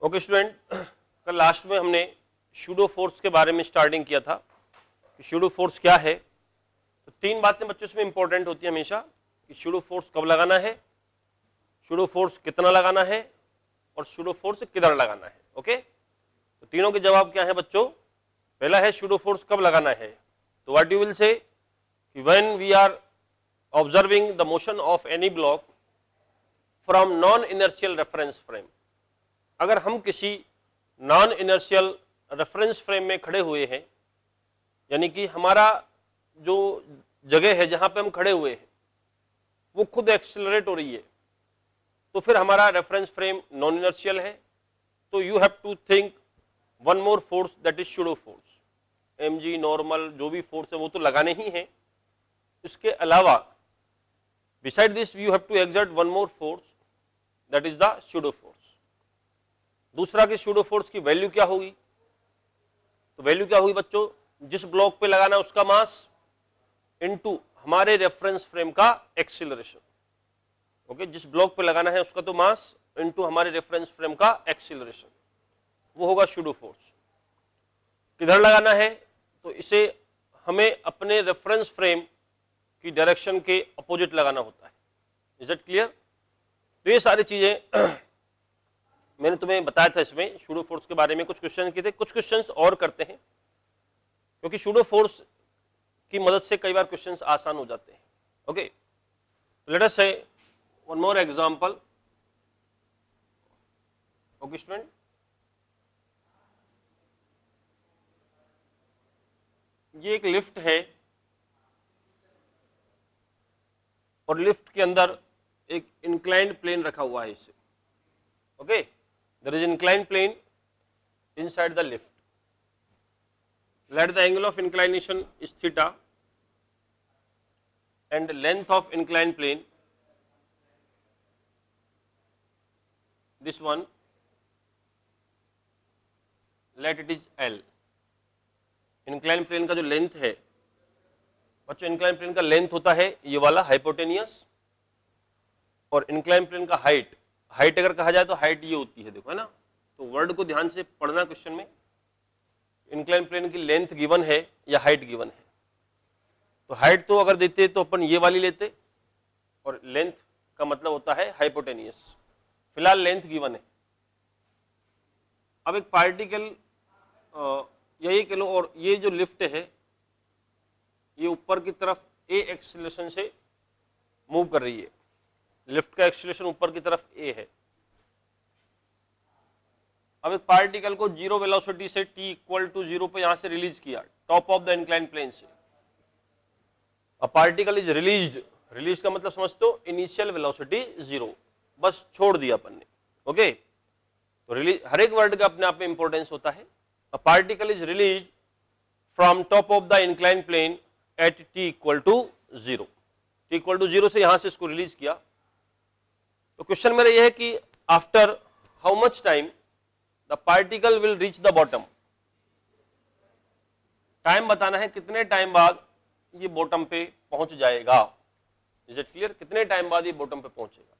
Okay student, कल last में हमने शूडो फोर्स के बारे में स्टार्टिंग किया था कि शूडो फोर्स क्या है। तो तीन बातें बच्चों इसमें इंपॉर्टेंट होती है हमेशा कि शूडो फोर्स कब लगाना है, शूडो फोर्स कितना लगाना है और शूडो फोर्स किधर लगाना है। ओके, तो तीनों के जवाब क्या है बच्चों? पहला है शूडो फोर्स कब लगाना है, तो व्हाट यू विल से कि when we are observing the motion of any block from non inertial reference frame. अगर हम किसी नॉन इनर्शियल रेफरेंस फ्रेम में खड़े हुए हैं, यानी कि हमारा जो जगह है जहां पे हम खड़े हुए हैं वो खुद एक्सेलरेट हो रही है, तो फिर हमारा रेफरेंस फ्रेम नॉन इनर्शियल है। तो you have to think one more force, that is pseudo force. mg normal जो भी फोर्स है वो तो लगाने ही है, इसके अलावा beside this you have to exert one more force, that is the pseudo force. दूसरा कि शूडो फोर्स की वैल्यू क्या होगी, तो वैल्यू क्या होगी बच्चों? जिस ब्लॉक पे लगाना है उसका मास इनटू हमारे रेफरेंस फ्रेम का एक्सीलरेशन। ओके, जिस ब्लॉक पे लगाना है उसका तो मास इनटू हमारे रेफरेंस फ्रेम का एक्सीलरेशन, वो होगा शूडो फोर्स। किधर लगाना है, तो इसे हमें अपने रेफरेंस फ्रेम की डायरेक्शन के अपोजिट लगाना होता है। Is it clear? तो ये सारी चीजें मैंने तुम्हें बताया था। इसमें शूडो फोर्स के बारे में कुछ क्वेश्चन किए थे, कुछ क्वेश्चंस और करते हैं क्योंकि शूडो फोर्स की मदद से कई बार क्वेश्चंस आसान हो जाते हैं। ओके, लेट अस से one more example. Okay student, ये एक लिफ्ट है और लिफ्ट के अंदर एक इंक्लाइंड प्लेन रखा हुआ है इसे। Okay, there is inclined plane inside the lift. Let the angle of inclination is theta and length of inclined plane, this one, let it is L. inclined plane का जो length है बच्चों, inclined plane का length होता है ये वाला hypotenuse, और inclined plane का हाइट, हाइट अगर कहा जाए तो हाइट ये होती है, देखो है ना। तो वर्ड को ध्यान से पढ़ना क्वेश्चन में, इंक्लाइन प्लेन की लेंथ गिवन है या हाइट गिवन है। तो हाइट तो अगर देते तो अपन ये वाली लेते, और लेंथ का मतलब होता है हाइपोटेनियस। फिलहाल लेंथ गिवन है। अब एक पार्टिकल यही कह लो, और ये जो लिफ्ट है ये ऊपर की तरफ ए एक्सीलरेशन से मूव कर रही है। लिफ्ट का एक्सीलरेशन ऊपर की तरफ ए है। अब एक पार्टिकल को जीरो वेलोसिटी से t इक्वल टू 0 पे यहां से रिलीज किया top of the incline plane से। A particle is released, release का मतलब समझते हो, इनिशियल वेलोसिटी 0, बस छोड़ दिया अपन ने। ओके, तो रिलीज हर एक वर्ड का अपने आप में इंपॉर्टेंस होता है। A particle is released from top of the incline plane at t equal to 0। t equal to 0 से यहां से इसको रिलीज किया। तो क्वेश्चन मेरा यह है कि after how much time the particle will reach the bottom. Time बताना है, कितने टाइम बाद ये बॉटम पे पहुंच जाएगा। Is it clear? कितने टाइम बाद ये बॉटम पे पहुंचेगा।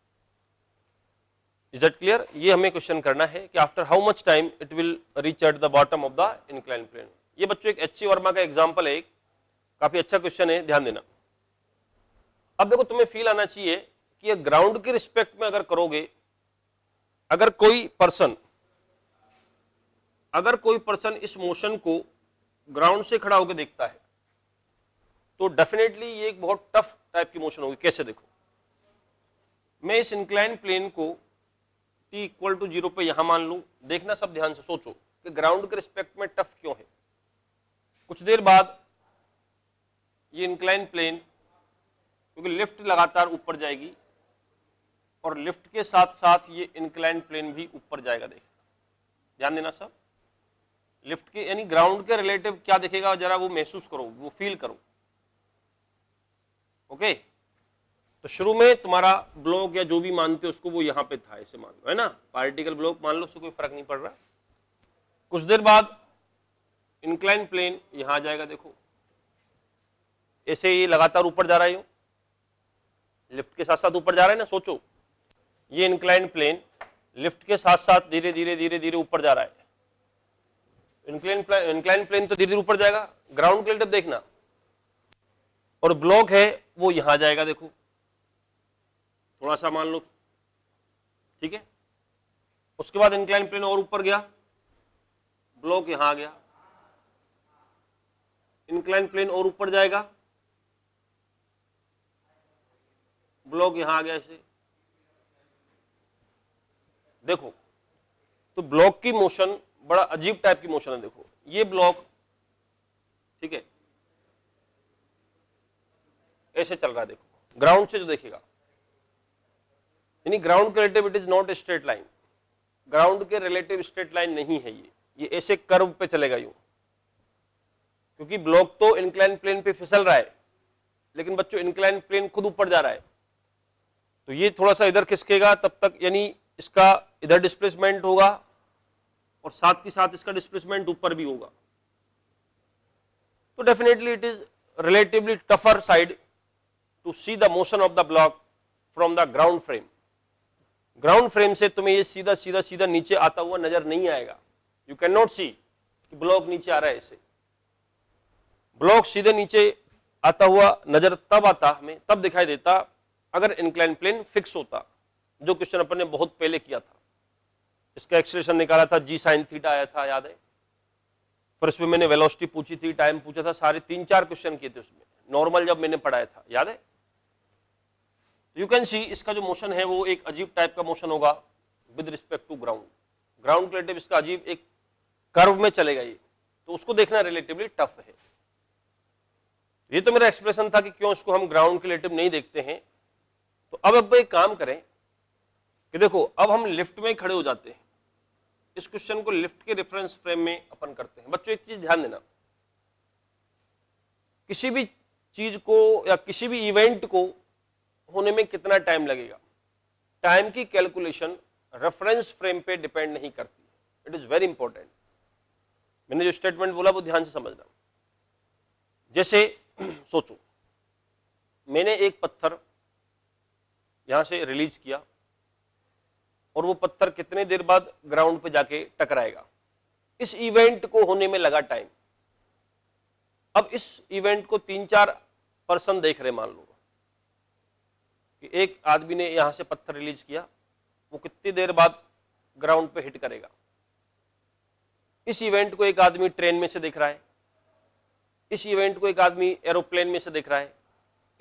Is it clear? ये हमें क्वेश्चन करना है कि after how much time it will reach at the bottom of the incline plane. ये बच्चों एक एच.सी. वर्मा का एग्जाम्पल है, काफी अच्छा क्वेश्चन है, ध्यान देना। अब देखो, तुम्हें फील आना चाहिए कि ये ग्राउंड के रिस्पेक्ट में अगर करोगे, अगर कोई पर्सन इस मोशन को ग्राउंड से खड़ा होकर देखता है तो डेफिनेटली ये एक बहुत टफ टाइप की मोशन होगी। कैसे? देखो, मैं इस इंक्लाइन प्लेन को t इक्वल टू 0 पे यहां मान लूं। देखना सब ध्यान से, सोचो कि ग्राउंड के रिस्पेक्ट में टफ क्यों है। कुछ देर बाद ये इंक्लाइन प्लेन, क्योंकि लिफ्ट लगातार ऊपर जाएगी और लिफ्ट के साथ साथ ये इंक्लाइन प्लेन भी ऊपर जाएगा। देख, ध्यान देना सब। लिफ्ट के यानी ग्राउंड के रिलेटिव क्या दिखेगा, जरा वो महसूस करो, वो फील करो। ओके, तो शुरू में तुम्हारा ब्लॉक या जो भी मानते हो उसको, वो यहां पे था, ऐसे मान लो, है ना। पार्टिकल ब्लॉक मान लो, उससे कोई फर्क नहीं पड़ रहा। कुछ देर बाद इंक्लाइन प्लेन यहां आ जाएगा। देखो, ऐसे ये लगातार ऊपर जा रहा है, लिफ्ट के साथ साथ ऊपर जा रहा है ना। सोचो, ये इंक्लाइन प्लेन लिफ्ट के साथ साथ धीरे धीरे धीरे धीरे ऊपर जा रहा है। इंक्लाइन प्लेन तो धीरे धीरे ऊपर जाएगा, ग्राउंड क्लेटिव देखना, और ब्लॉक है वो यहां जाएगा, देखो थोड़ा सा मान लो, ठीक है। उसके बाद इंक्लाइन प्लेन और ऊपर गया, ब्लॉक यहां आ गया, इंक्लाइन प्लेन और ऊपर जाएगा, ब्लॉक यहां आ गया ऐसे। देखो तो ब्लॉक की मोशन बड़ा अजीब टाइप की मोशन है। देखो ये ब्लॉक, ठीक है, ऐसे चल रहा है, देखो ग्राउंड से जो देखेगा, यानी ग्राउंड के relative it is not a straight line, ground के रिलेटिव स्ट्रेट लाइन नहीं है ये ऐसे कर्व पे चलेगा यूं, क्योंकि ब्लॉक तो इंक्लाइन प्लेन पे फिसल रहा है, लेकिन बच्चों इंक्लाइन प्लेन खुद ऊपर जा रहा है, तो ये थोड़ा सा इधर खिसकेगा तब तक, यानी इसका इधर डिस्प्लेसमेंट होगा और साथ के साथ इसका डिस्प्लेसमेंट ऊपर भी होगा। तो definitely it is relatively tougher side to see the motion of the block from the ground frame. Ground frame से तुम्हें ये सीधा सीधा सीधा नीचे आता हुआ नजर नहीं आएगा, यू कैन नॉट सी कि ब्लॉक नीचे आ रहा है ऐसे। ब्लॉक सीधे नीचे आता हुआ नजर तब आता, हमें तब दिखाई देता अगर इंक्लाइन प्लेन फिक्स होता, जो क्वेश्चन अपन ने बहुत पहले किया था। इसका एक्सप्रेशन निकाला था, जी साइन थीटा आया था, याद है। फिर उसमें मैंने वेलोसिटी पूछी थी, टाइम पूछा था, सारे 3-4 क्वेश्चन किए थे उसमें, नॉर्मल जब मैंने पढ़ाया था, याद है। यू कैन सी इसका जो मोशन है वो एक अजीब टाइप का मोशन होगा with respect to ground. Ground के रिलेटिव इसका अजीब एक कर्व में चलेगा ये, तो उसको देखना रिलेटिवली टफ है। ये तो मेरा एक्सप्रेशन था कि क्यों इसको हम ग्राउंड के रिलेटिव नहीं देखते हैं। तो अब एक काम करें कि देखो अब हम लिफ्ट में खड़े हो जाते हैं, इस क्वेश्चन को लिफ्ट के रेफरेंस फ्रेम में अपन करते हैं। बच्चों एक चीज ध्यान देना, किसी भी चीज को या किसी भी इवेंट को होने में कितना टाइम लगेगा, टाइम की कैलकुलेशन रेफरेंस फ्रेम पे डिपेंड नहीं करती। It is very important. मैंने जो स्टेटमेंट बोला वो ध्यान से समझना। जैसे सोचो मैंने एक पत्थर यहां से रिलीज किया और वो पत्थर कितने देर बाद ग्राउंड पे जाके टकराएगा, इस इवेंट को होने में लगा टाइम। अब इस इवेंट को 3-4 पर्सन देख रहे, मान लो कि एक आदमी ने यहां से पत्थर रिलीज किया, वो कितनी देर बाद ग्राउंड पे हिट करेगा। इस इवेंट को एक आदमी ट्रेन में से देख रहा है, इस इवेंट को एक आदमी एरोप्लेन में से देख रहा है,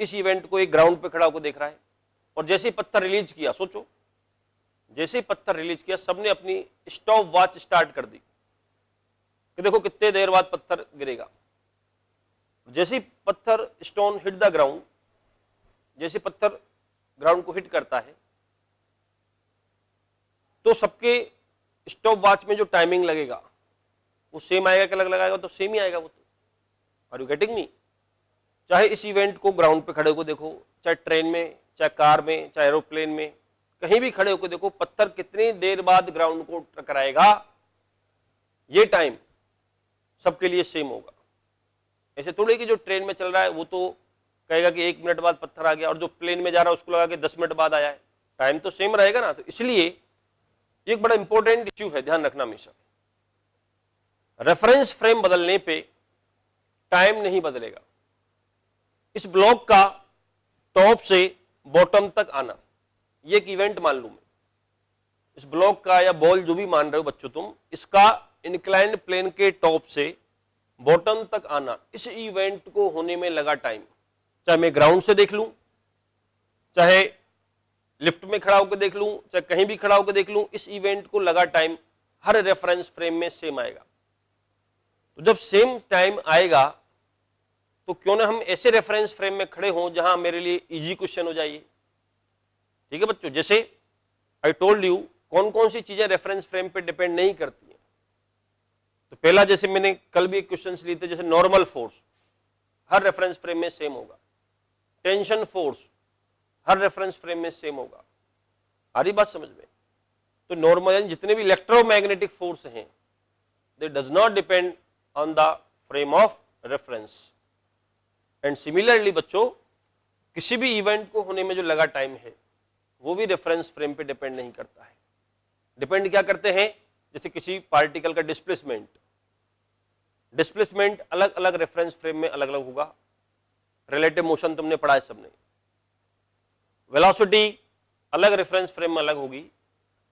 इस इवेंट को एक ग्राउंड पे खड़ा होकर देख रहा है। और जैसे ही पत्थर रिलीज किया, सोचो जैसे ही पत्थर रिलीज किया, सबने अपनी स्टॉप वॉच स्टार्ट कर दी कि देखो कितने देर बाद पत्थर गिरेगा। जैसे ही पत्थर स्टोन हिट द ग्राउंड, जैसे पत्थर ग्राउंड को हिट करता है तो सबके स्टॉप वॉच में जो टाइमिंग लगेगा वो सेम आएगा कि अलग लगाएगा? तो सेम ही आएगा वो। तो आर यू गेटिंग मी? चाहे इस इवेंट को ग्राउंड पे खड़े होकर देखो, चाहे ट्रेन में, चाहे कार में, चाहे एरोप्लेन में, कहीं भी खड़े होकर देखो, पत्थर कितनी देर बाद ग्राउंड को टकराएगा, ये टाइम सबके लिए सेम होगा। ऐसे थोड़ी कि जो ट्रेन में चल रहा है वो तो कहेगा कि 1 मिनट बाद पत्थर आ गया, और जो प्लेन में जा रहा है उसको लगा कि 10 मिनट बाद आया है, टाइम तो सेम रहेगा ना। तो इसलिए ये एक बड़ा इंपॉर्टेंट इश्यू है, ध्यान रखना हमेशा। रेफरेंस फ्रेम बदलने पे टाइम नहीं बदलेगा। इस ब्लॉक का टॉप से बॉटम तक आना, ये एक इवेंट मान लूं मैं, इस ब्लॉक का या बॉल जो भी मान रहे हो बच्चों तुम, इसका इंक्लाइंड प्लेन के टॉप से बॉटम तक आना, इस इवेंट को होने में लगा टाइम। चाहे मैं ग्राउंड से देख लूं, चाहे लिफ्ट में खड़ा होकर देख लूं, चाहे कहीं भी खड़ा होकर देख लूं, इस इवेंट को लगा टाइम हर रेफरेंस फ्रेम में सेम आएगा। तो जब सेम टाइम आएगा तो क्यों ना हम ऐसे रेफरेंस फ्रेम में खड़े हों जहां मेरे लिए इजी क्वेश्चन हो जाइए। ठीक है बच्चों, जैसे आई टोल्ड यू कौन कौन सी चीजें रेफरेंस फ्रेम पे डिपेंड नहीं करती हैं। तो पहला, जैसे मैंने कल भी एक क्वेश्चन लिए थे, जैसे normal force her reference frame में सेम होगा, tension force her reference frame में सेम होगा। आ रही बात समझ में? तो नॉर्मल जितने भी इलेक्ट्रोमैग्नेटिक फोर्स हैं, दे does not depend on the frame of reference. And similarly बच्चों, किसी भी इवेंट को होने में जो लगा टाइम है वो भी रेफरेंस फ्रेम पे डिपेंड नहीं करता है। डिपेंड क्या करते हैं, जैसे किसी पार्टिकल का डिस्प्लेसमेंट, डिस्प्लेसमेंट अलग अलग रेफरेंस फ्रेम में अलग अलग होगा। रिलेटिव मोशन तुमने पढ़ा है सबने। वेलोसिटी अलग रेफरेंस फ्रेम में अलग होगी,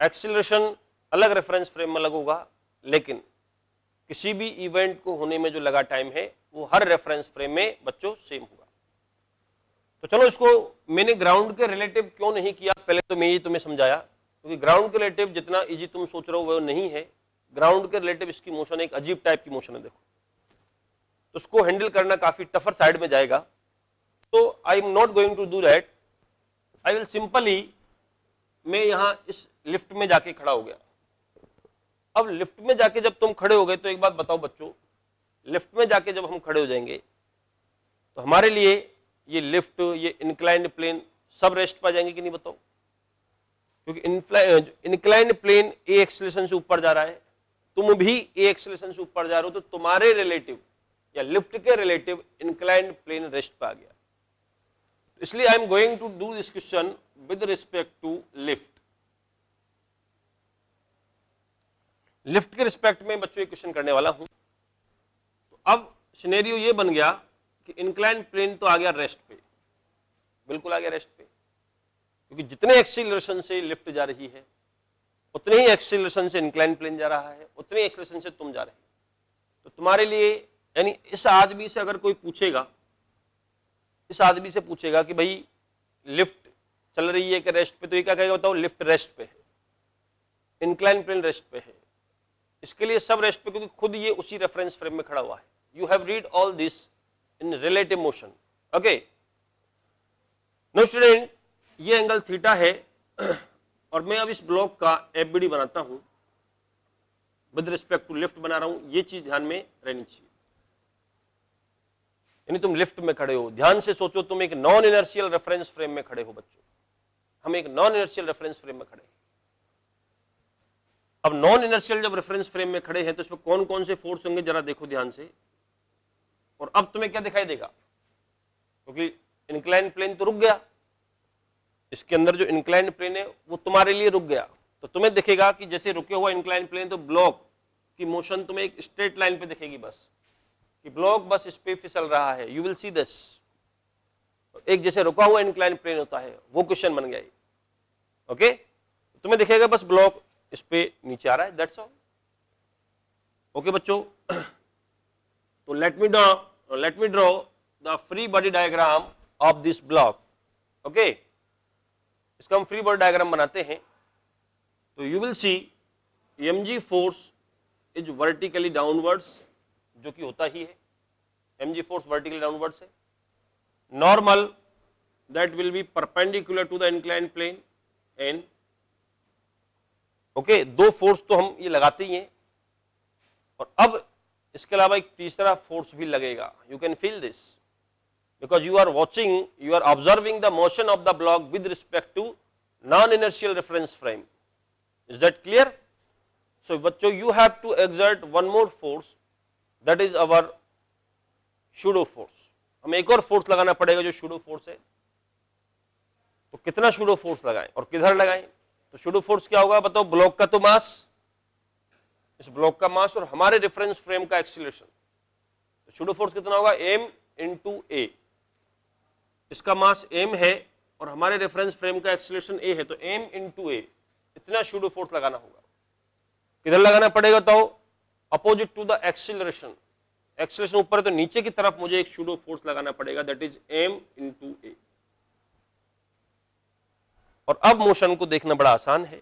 एक्सीलरेशन अलग रेफरेंस फ्रेम में अलग होगा, लेकिन किसी भी इवेंट को होने में जो लगा टाइम है वो हर रेफरेंस फ्रेम में बच्चों सेम होगा। तो चलो, इसको मैंने ग्राउंड के रिलेटिव क्यों नहीं किया, पहले तो मैं ये तुम्हें समझाया, क्योंकि ग्राउंड के रिलेटिव जितना इजी तुम सोच रहे हो वो नहीं है। ग्राउंड के रिलेटिव इसकी मोशन एक अजीब टाइप की मोशन है, देखो, तो उसको हैंडल करना काफी टफर साइड में जाएगा। तो I am not going to do that, I will simply, मैं यहां इस लिफ्ट में जाके खड़ा हो गया। अब लिफ्ट में जाके जब तुम खड़े हो गए तो एक बात बताओ बच्चों, लिफ्ट में जाके जब हम खड़े हो जाएंगे तो हमारे लिए ये लिफ्ट, ये इंक्लाइंड प्लेन सब रेस्ट पा जाएंगे कि नहीं बताओ? क्योंकि इंक्लाइंड प्लेन ए एक्सेलरेशन से ऊपर जा रहा है, तुम भी ए एक्सेलरेशन से ऊपर जा रहे हो, तो तुम्हारे रिलेटिव या लिफ्ट के रिलेटिव इंक्लाइंड प्लेन रेस्ट पे आ गया। तो इसलिए I am going to do this question with respect to lift. Lift के रिस्पेक्ट में बच्चों एक क्वेश्चन करने वाला हूं। तो अब सिनेरियो ये बन गया कि इंक्लाइंड प्लेन तो आ गया रेस्ट पे, बिल्कुल आ गया रेस्ट पे, क्योंकि जितने एक्सीलरेशन से लिफ्ट जा रही है उतने ही एक्सीलरेशन से इंक्लाइंड प्लेन जा रहा है, उतने एक्सीलरेशन से तुम जा रहे हो। तो तुम्हारे लिए, यानी इस आदमी से अगर कोई पूछेगा, इस आदमी से पूछेगा कि भाई लिफ्ट चल रही है कि रेस्ट पे, तो ये क्या कहेगा बताओ? लिफ्ट रेस्ट पे है, इंक्लाइंड प्लेन रेस्ट पे है। इसके लिए सब रेस्ट पे, क्योंकि खुद ये उसी रेफरेंस फ्रेम में खड़ा हुआ है। You have read all this in relative motion. Okay, no student, ये एंगल थीटा है और मैं अब इस ब्लॉक का एफबीडी बनाता हूं, विद रिस्पेक्ट टू लिफ्ट बना रहा हूं, ये चीज ध्यान में रहनी चाहिए। यानी तुम लिफ्ट में खड़े हो, ध्यान से सोचो, तुम एक नॉन इनर्शियल रेफरेंस फ्रेम में खड़े हो बच्चों, हम एक नॉन इनर्शियल रेफरेंस फ्रेम में खड़े हैं। अब नॉन इनर्शियल जब रेफरेंस फ्रेम में खड़े हैं तो इसमें कौन कौन से फोर्स होंगे जरा देखो ध्यान से। और अब तुम्हें क्या दिखाई देगा, क्योंकि इंक्लाइंड प्लेन तो रुक गया, इसके अंदर जो इंक्लाइंड प्लेन है वो तुम्हारे लिए रुक गया, तो तुम्हें दिखेगा कि जैसे रुके हुआ इंक्लाइंड प्लेन, तो ब्लॉक की मोशन तुम्हें एक स्ट्रेट लाइन पे दिखेगी बस, कि ब्लॉक बस इस पे फिसल रहा है। यू विल सी दिस, एक जैसे रुका हुआ इंक्लाइंड प्लेन होता है वो क्वेश्चन बन गया। ओके, तुम्हें दिखेगा बस ब्लॉक इस पे नीचे आ रहा है, दैट्स ऑल। ओके बच्चों, तो let me draw the free body diagram of this block. Okay, इसका हम फ्री बॉडी डायग्राम बनाते हैं। तो you will see mg force is vertically downwards, जो कि होता ही है, mg फोर्स वर्टिकली डाउनवर्ड्स है। Normal that will be perpendicular to the inclined plane and, okay, दो फोर्स तो हम ये लगाते ही हैं, और अब इसके अलावा एक तीसरा फोर्स भी लगेगा। You can feel this because you are watching, you are observing the motion of the block with respect to non-inertial reference frame. Is that clear? So बच्चों, you have to exert one more force, that is our pseudo force. हमें एक और force लगाना पड़ेगा जो pseudo force है। तो कितना pseudo force लगाएं और किधर लगाएं? तो pseudo force क्या होगा बताओ? ब्लॉक का तो मास, इस ब्लॉक का मास और हमारे रेफरेंस फ्रेम का एक्सीलरेशन। तो pseudo force कितना होगा? m into a, इसका मास m है और हमारे रेफरेंस फ्रेम का एक्सीलरेशन a है, तो m into a, इतना pseudo force लगाना होगा। किधर लगाना पड़ेगा? तो opposite to the acceleration, acceleration ऊपर है तो नीचे की तरफ मुझे एक pseudo force लगाना पड़ेगा, that is m into a। और अब मोशन को देखना बड़ा आसान है,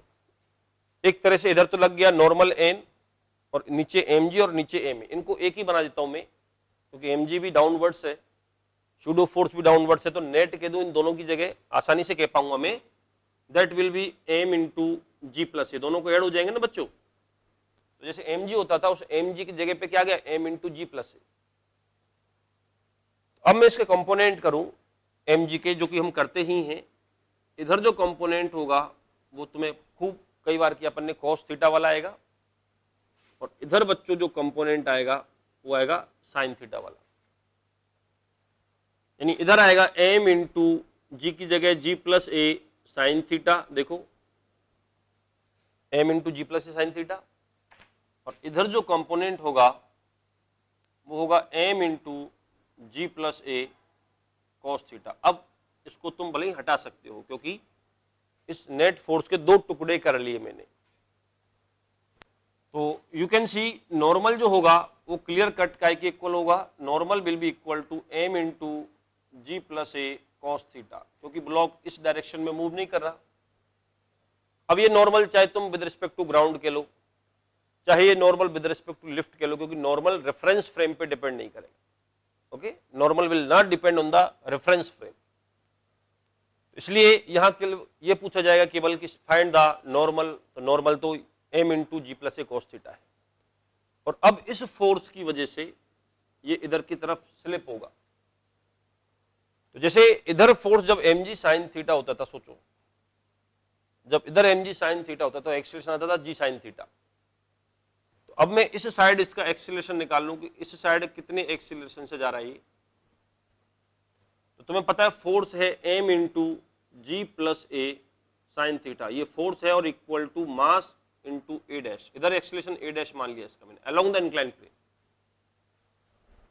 एक तरह से इधर तो लग गया नॉर्मल n और नीचे mg और नीचे m, इनको एक ही बना देता हूं मैं, क्योंकि mg भी डाउनवर्ड्स है, pseudo फोर्स भी डाउनवर्ड्स है, तो नेट कह दूं इन दोनों की जगह, आसानी से कह पाऊंगा मैं, that will B m into g plus, ये दोनों को ऐड हो जाएंगे ना बच्चों। तो जैसे mg होता था, उस mg की जगह पे क्या गया? m into g प्लस है। अब मैं इसके कंपोनेंट करूं mg के, जो कि हम करते ही हैं। इधर जो कंपोनेंट होगा वो तुम्हें खूब कई बार किया अपन ने, cos थीटा वाला आएगा, और इधर बच्चों जो कंपोनेंट आएगा वो आएगा साइन थीटा वाला। यानी इधर आएगा m इंटू जी की जगह g plus a sine theta, देखो, m into g plus a sine theta, और इधर जो कंपोनेंट होगा वो होगा m into g plus a cos theta. अब इसको तुम भले ही हटा सकते हो क्योंकि इस नेट फोर्स के दो टुकड़े कर लिए मैंने। तो यू कैन सी नॉर्मल जो होगा वो क्लियर कट काय के इक्वल होगा, normal will be equal to m into g plus a cos theta, क्योंकि ब्लॉक इस डायरेक्शन में मूव नहीं कर रहा। अब ये नॉर्मल चाहे तुम विद रिस्पेक्ट टू ग्राउंड के लो, चाहे ये normal with respect to lift के लो, क्योंकि नॉर्मल रेफरेंस फ्रेम पे डिपेंड नहीं करेगा। Okay, normal will not depend on the reference frame. इसलिए यहां ये पूछा जाएगा केवल कि फाइंड द नॉर्मल, तो नॉर्मल तो m into g plus a cos theta है। और अब इस फोर्स की वजह से ये इधर की तरफ स्लिप होगा। तो जैसे इधर फोर्स जब mg साइन थीटा होता था, सोचो जब इधर mg साइन थीटा होता तो एक्सीलरेशन आता था g साइन थीटा। तो अब मैं इस साइड इसका एक्सीलरेशन निकाल लूं कि इस साइड कितने एक्सीलरेशन से जा रहा है ये। तो तुम्हें पता है फोर्स है m into g plus a sine theta, ये फोर्स है, और equal to mass into a dash. इधर एक्सीलरेशन ए डैश मान लिया इसका मैंने, along the incline plane.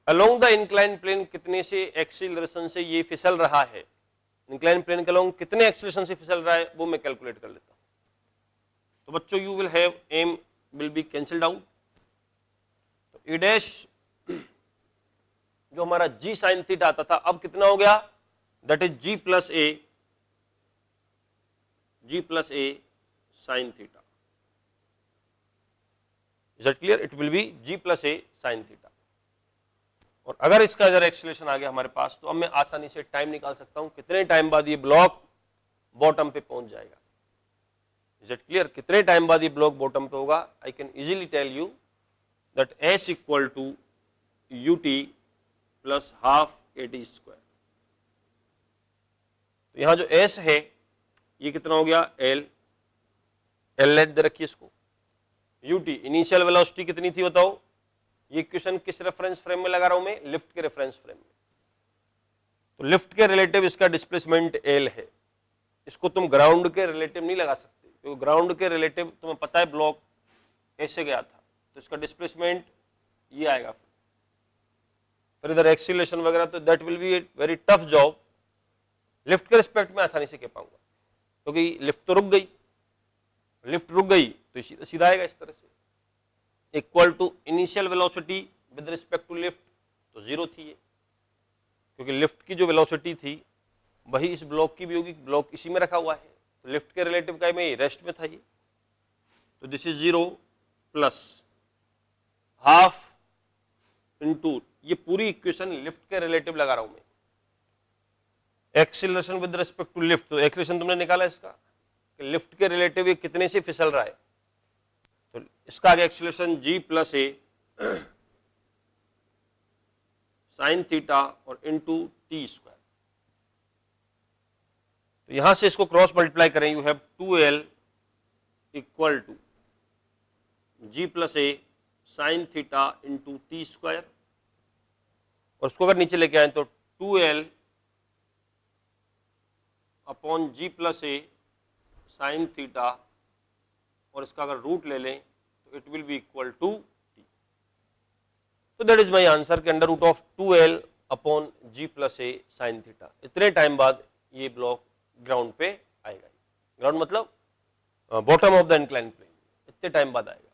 Along the incline plane कितने से एक्सीलरेशन से ये फिसल रहा है, इंक्लाइन प्लेन के अलोंग कितने एक्सीलरेशन से फिसल रहा है वो मैं कैलकुलेट कर लेता हूं। तो बच्चों you will have m will be cancelled out, तो ए डैश जो हमारा g साइन थीटा आता था अब कितना हो गया, that is g plus a sine theta. Is that clear? It will be g plus a sine theta. और अगर इसका इधर एक्सीलरेशन आ गया हमारे पास, तो अब मैं आसानी से टाइम निकाल सकता हूं कितने टाइम बाद ये ब्लॉक बॉटम पे पहुंच जाएगा। Is it clear? कितने टाइम बाद ये ब्लॉक बॉटम पे होगा? I can easily tell you that s equal to ut plus half ad square. तो यहां जो s है ये कितना हो गया, l लेट दे रखिए इसको, ut इनिशियल वेलोसिटी कितनी थी बताओ। ये इक्वेशन किस रेफरेंस फ्रेम में लगा रहा हूं मैं, लिफ्ट के रेफरेंस फ्रेम में। तो लिफ्ट के रिलेटिव इसका डिस्प्लेसमेंट l है, इसको तुम ग्राउंड के रिलेटिव नहीं लगा सकते, क्योंकि ग्राउंड के रिलेटिव तुम्हें पता है ब्लॉक ऐसे गया था, तो इसका डिस्प्लेसमेंट ये आएगा। फिर इधर एक्सीलरेशन वगैरह, तो that will be a very tough job. Lift के रिस्पेक्ट में आसानी से कह पाऊंगा, क्योंकि लिफ्ट तो रुक गई, लिफ्ट रुक गई तो सीधा आएगा इस तरह से, equal to initial velocity with respect to lift, तो जीरो थी ये, क्योंकि लिफ्ट की जो वेलोसिटी थी वही इस ब्लॉक की भी होगी, ब्लॉक इसी में रखा हुआ है, तो लिफ्ट के रिलेटिव का में रेस्ट में था ये। तो this is zero plus half into, ये पूरी इक्वेशन लिफ्ट के रिलेटिव लगा रहा हूं मैं, acceleration with respect to lift. तो एक्सीलरेशन तुमने निकाला इसका कि लिफ्ट के रिलेटिव ये कितने से फिसल रहा है, तो इसका आगे acceleration g plus a sine theta और इंटू टी स्क्वायर। तो यहां से इसको क्रॉस मल्टीप्लाई करें, you have 2l equal to g plus a sine theta into T square, और उसको अगर नीचे लेके आए तो 2l upon g plus a sine theta, और इसका अगर रूट ले लें तो it will be equal to t। तो दैट इज माय आंसर के under root of 2l upon g plus a sine theta. इतने टाइम बाद ये ब्लॉक ग्राउंड पे आएगा, ग्राउंड मतलब bottom of the incline plane, इतने टाइम बाद आएगा।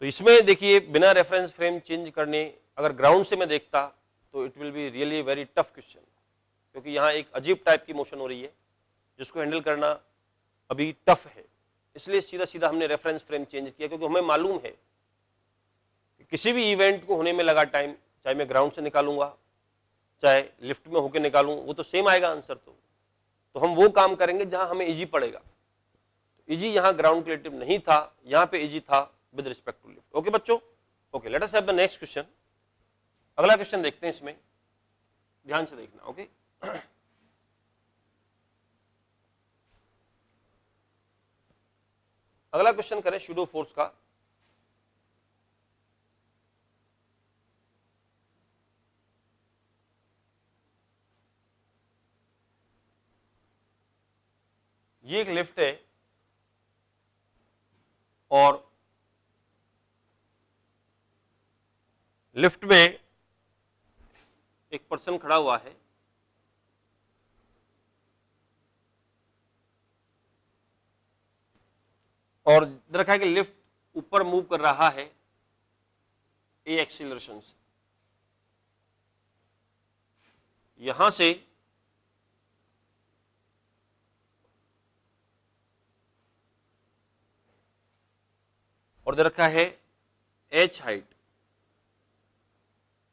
तो इसमें देखिए बिना रेफरेंस फ्रेम चेंज करने अगर ग्राउंड से मैं देखता तो it will be really very tough question, क्योंकि यहाँ एक अजीब टाइप की मोशन हो रही है जिसको हैंडल करना अभी टफ है। इसलिए सीधा सीधा हमने रेफरेंस फ्रेम चेंज किया, क्योंकि हमें मालूम है कि किसी भी इवेंट को होने में लगा टाइम, चाहे मैं ग्राउंड से निकालूंगा चाहे लिफ्ट में होकर निकालूं, वो तो सेम आएगा आंसर। तो हम वो काम करेंगे जहां हमें इजी पड़ेगा। तो इजी यहाँ ग्राउंड रिलेटिव नहीं था, यहाँ पे इजी था with respect to lift. Okay बच्चों, okay let us have the next question. अगला क्वेश्चन देखते हैं, इसमें ध्यान से देखना। ओके अगला क्वेश्चन करें शूडो फोर्स का। ये एक लिफ्ट है, और लिफ्ट में एक पर्सन खड़ा हुआ है, और देखा है कि लिफ्ट ऊपर मूव कर रहा है ए एक्सीलरेशन से, यहां से और दे रखा है एच हाइट।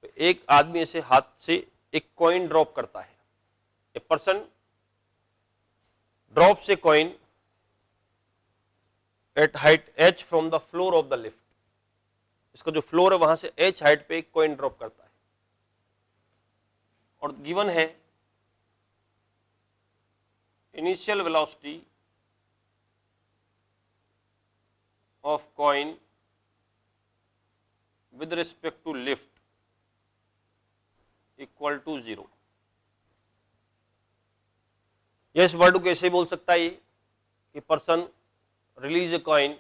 तो एक आदमी ऐसे हाथ से एक कॉइन ड्रॉप करता है, a person drops a coin at height h from the floor of the lift. इसका जो फ्लोर है वहां से h हाइट पे एक कॉइन ड्रॉप करता है, और गिवन है initial velocity of coin with respect to lift equal to 0। यह इस वर्ड को कैसे बोल सकता है ये कि person release a coin,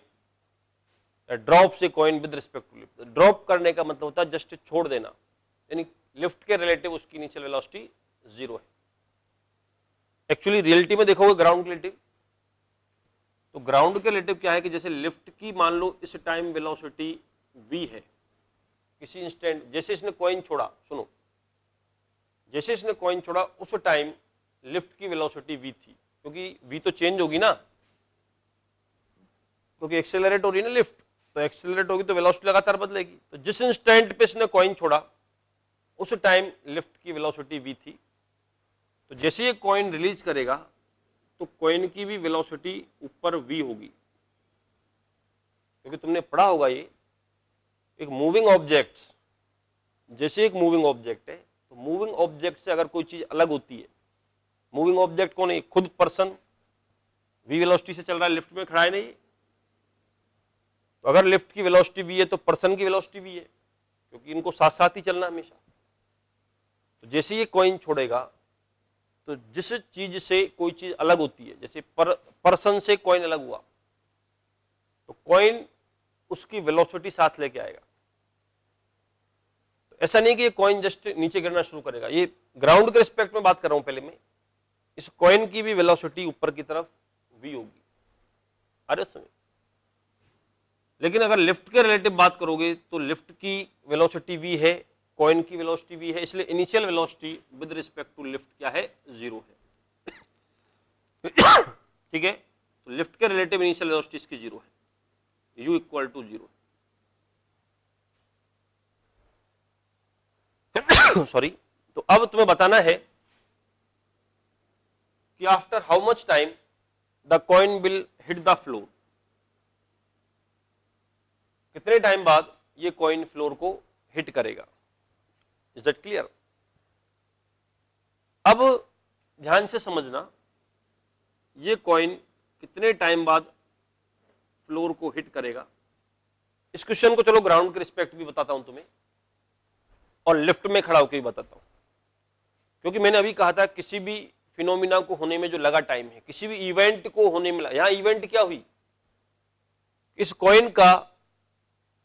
drops a coin with respect to lift. Drop करने का मतलब होता है जस्ट छोड़ देना, यानी लिफ्ट के रिलेटिव उसकी इनिशियल वेलोसिटी 0 है। एक्चुअली रियलिटी में देखोगे ग्राउंड के रिलेटिव, तो ग्राउंड के रिलेटिव क्या है कि जैसे लिफ्ट की मान लो इस टाइम वेलोसिटी v है, किसी इंस्टेंट जैसे इसने कॉइन छोड़ा, सुनो, जैसे इसने कॉइन छोड़ा उस टाइम लिफ्ट की वेलोसिटी v थी, क्योंकि v तो चेंज होगी ना, क्योंकि एक्सेलरेट हो रही है ना लिफ्ट, तो एक्सेलरेट होगी तो वेलोसिटी लगातार बदलेगी। तो जिस इंस्टेंट पे इसने कॉइन छोड़ा उस टाइम लिफ्ट की वेलोसिटी v थी, तो जैसे ये कॉइन रिलीज करेगा तो कॉइन की भी वेलोसिटी ऊपर v होगी, क्योंकि तुमने पढ़ा होगा ये एक मूविंग ऑब्जेक्ट्स, जैसे एक मूविंग ऑब्जेक्ट है तो मूविंग ऑब्जेक्ट से अगर कोई चीज अलग होती है, मूविंग ऑब्जेक्ट कौन है, खुद पर्सन v वेलोसिटी से चल रहा है, लिफ्ट में खड़ा है नहीं, तो अगर लिफ्ट की वेलोसिटी v है तो पर्सन की वेलोसिटी v है, क्योंकि इनको साथ साथ ही चलना हमेशा। तो जैसे ये कॉइन छोड़ेगा तो जिस चीज से कोई चीज अलग होती है, जैसे पर्सन से कॉइन अलग हुआ तो कॉइन उसकी वेलोसिटी साथ लेके आएगा। तो ऐसा नहीं कि ये कॉइन जस्ट नीचे गिरना शुरू करेगा, ये ग्राउंड के रिस्पेक्ट में बात कर रहा हूं पहले मैं, इस कॉइन की भी वेलोसिटी ऊपर की तरफ v होगी अरे समय। लेकिन अगर लिफ्ट के रिलेटिव बात करोगे तो लिफ्ट की वेलोसिटी v है, कॉइन की वेलोसिटी v है, इसलिए initial velocity with respect to lift क्या है, 0 है। ठीक है, तो लिफ्ट के रिलेटिव इनिशियल वेलोसिटी इसकी 0 है, u इक्वल टू 0। सॉरी, तो अब तुम्हें बताना है कि after how much time the coin will hit the floor, कितने टाइम बाद ये कॉइन फ्लोर को हिट करेगा। Is that clear? अब ध्यान से समझना, ये कॉइन कितने टाइम बाद फ्लोर को हिट करेगा। इस क्वेश्चन को चलो ग्राउंड के रिस्पेक्ट भी बताता हूं तुम्हें और लिफ्ट में खड़ा होकर भी बताता हूं, क्योंकि मैंने अभी कहा था किसी भी फिनोमिना को होने में जो लगा टाइम है, किसी भी इवेंट को होने में, यहां इवेंट क्या हुई, इस कॉइन का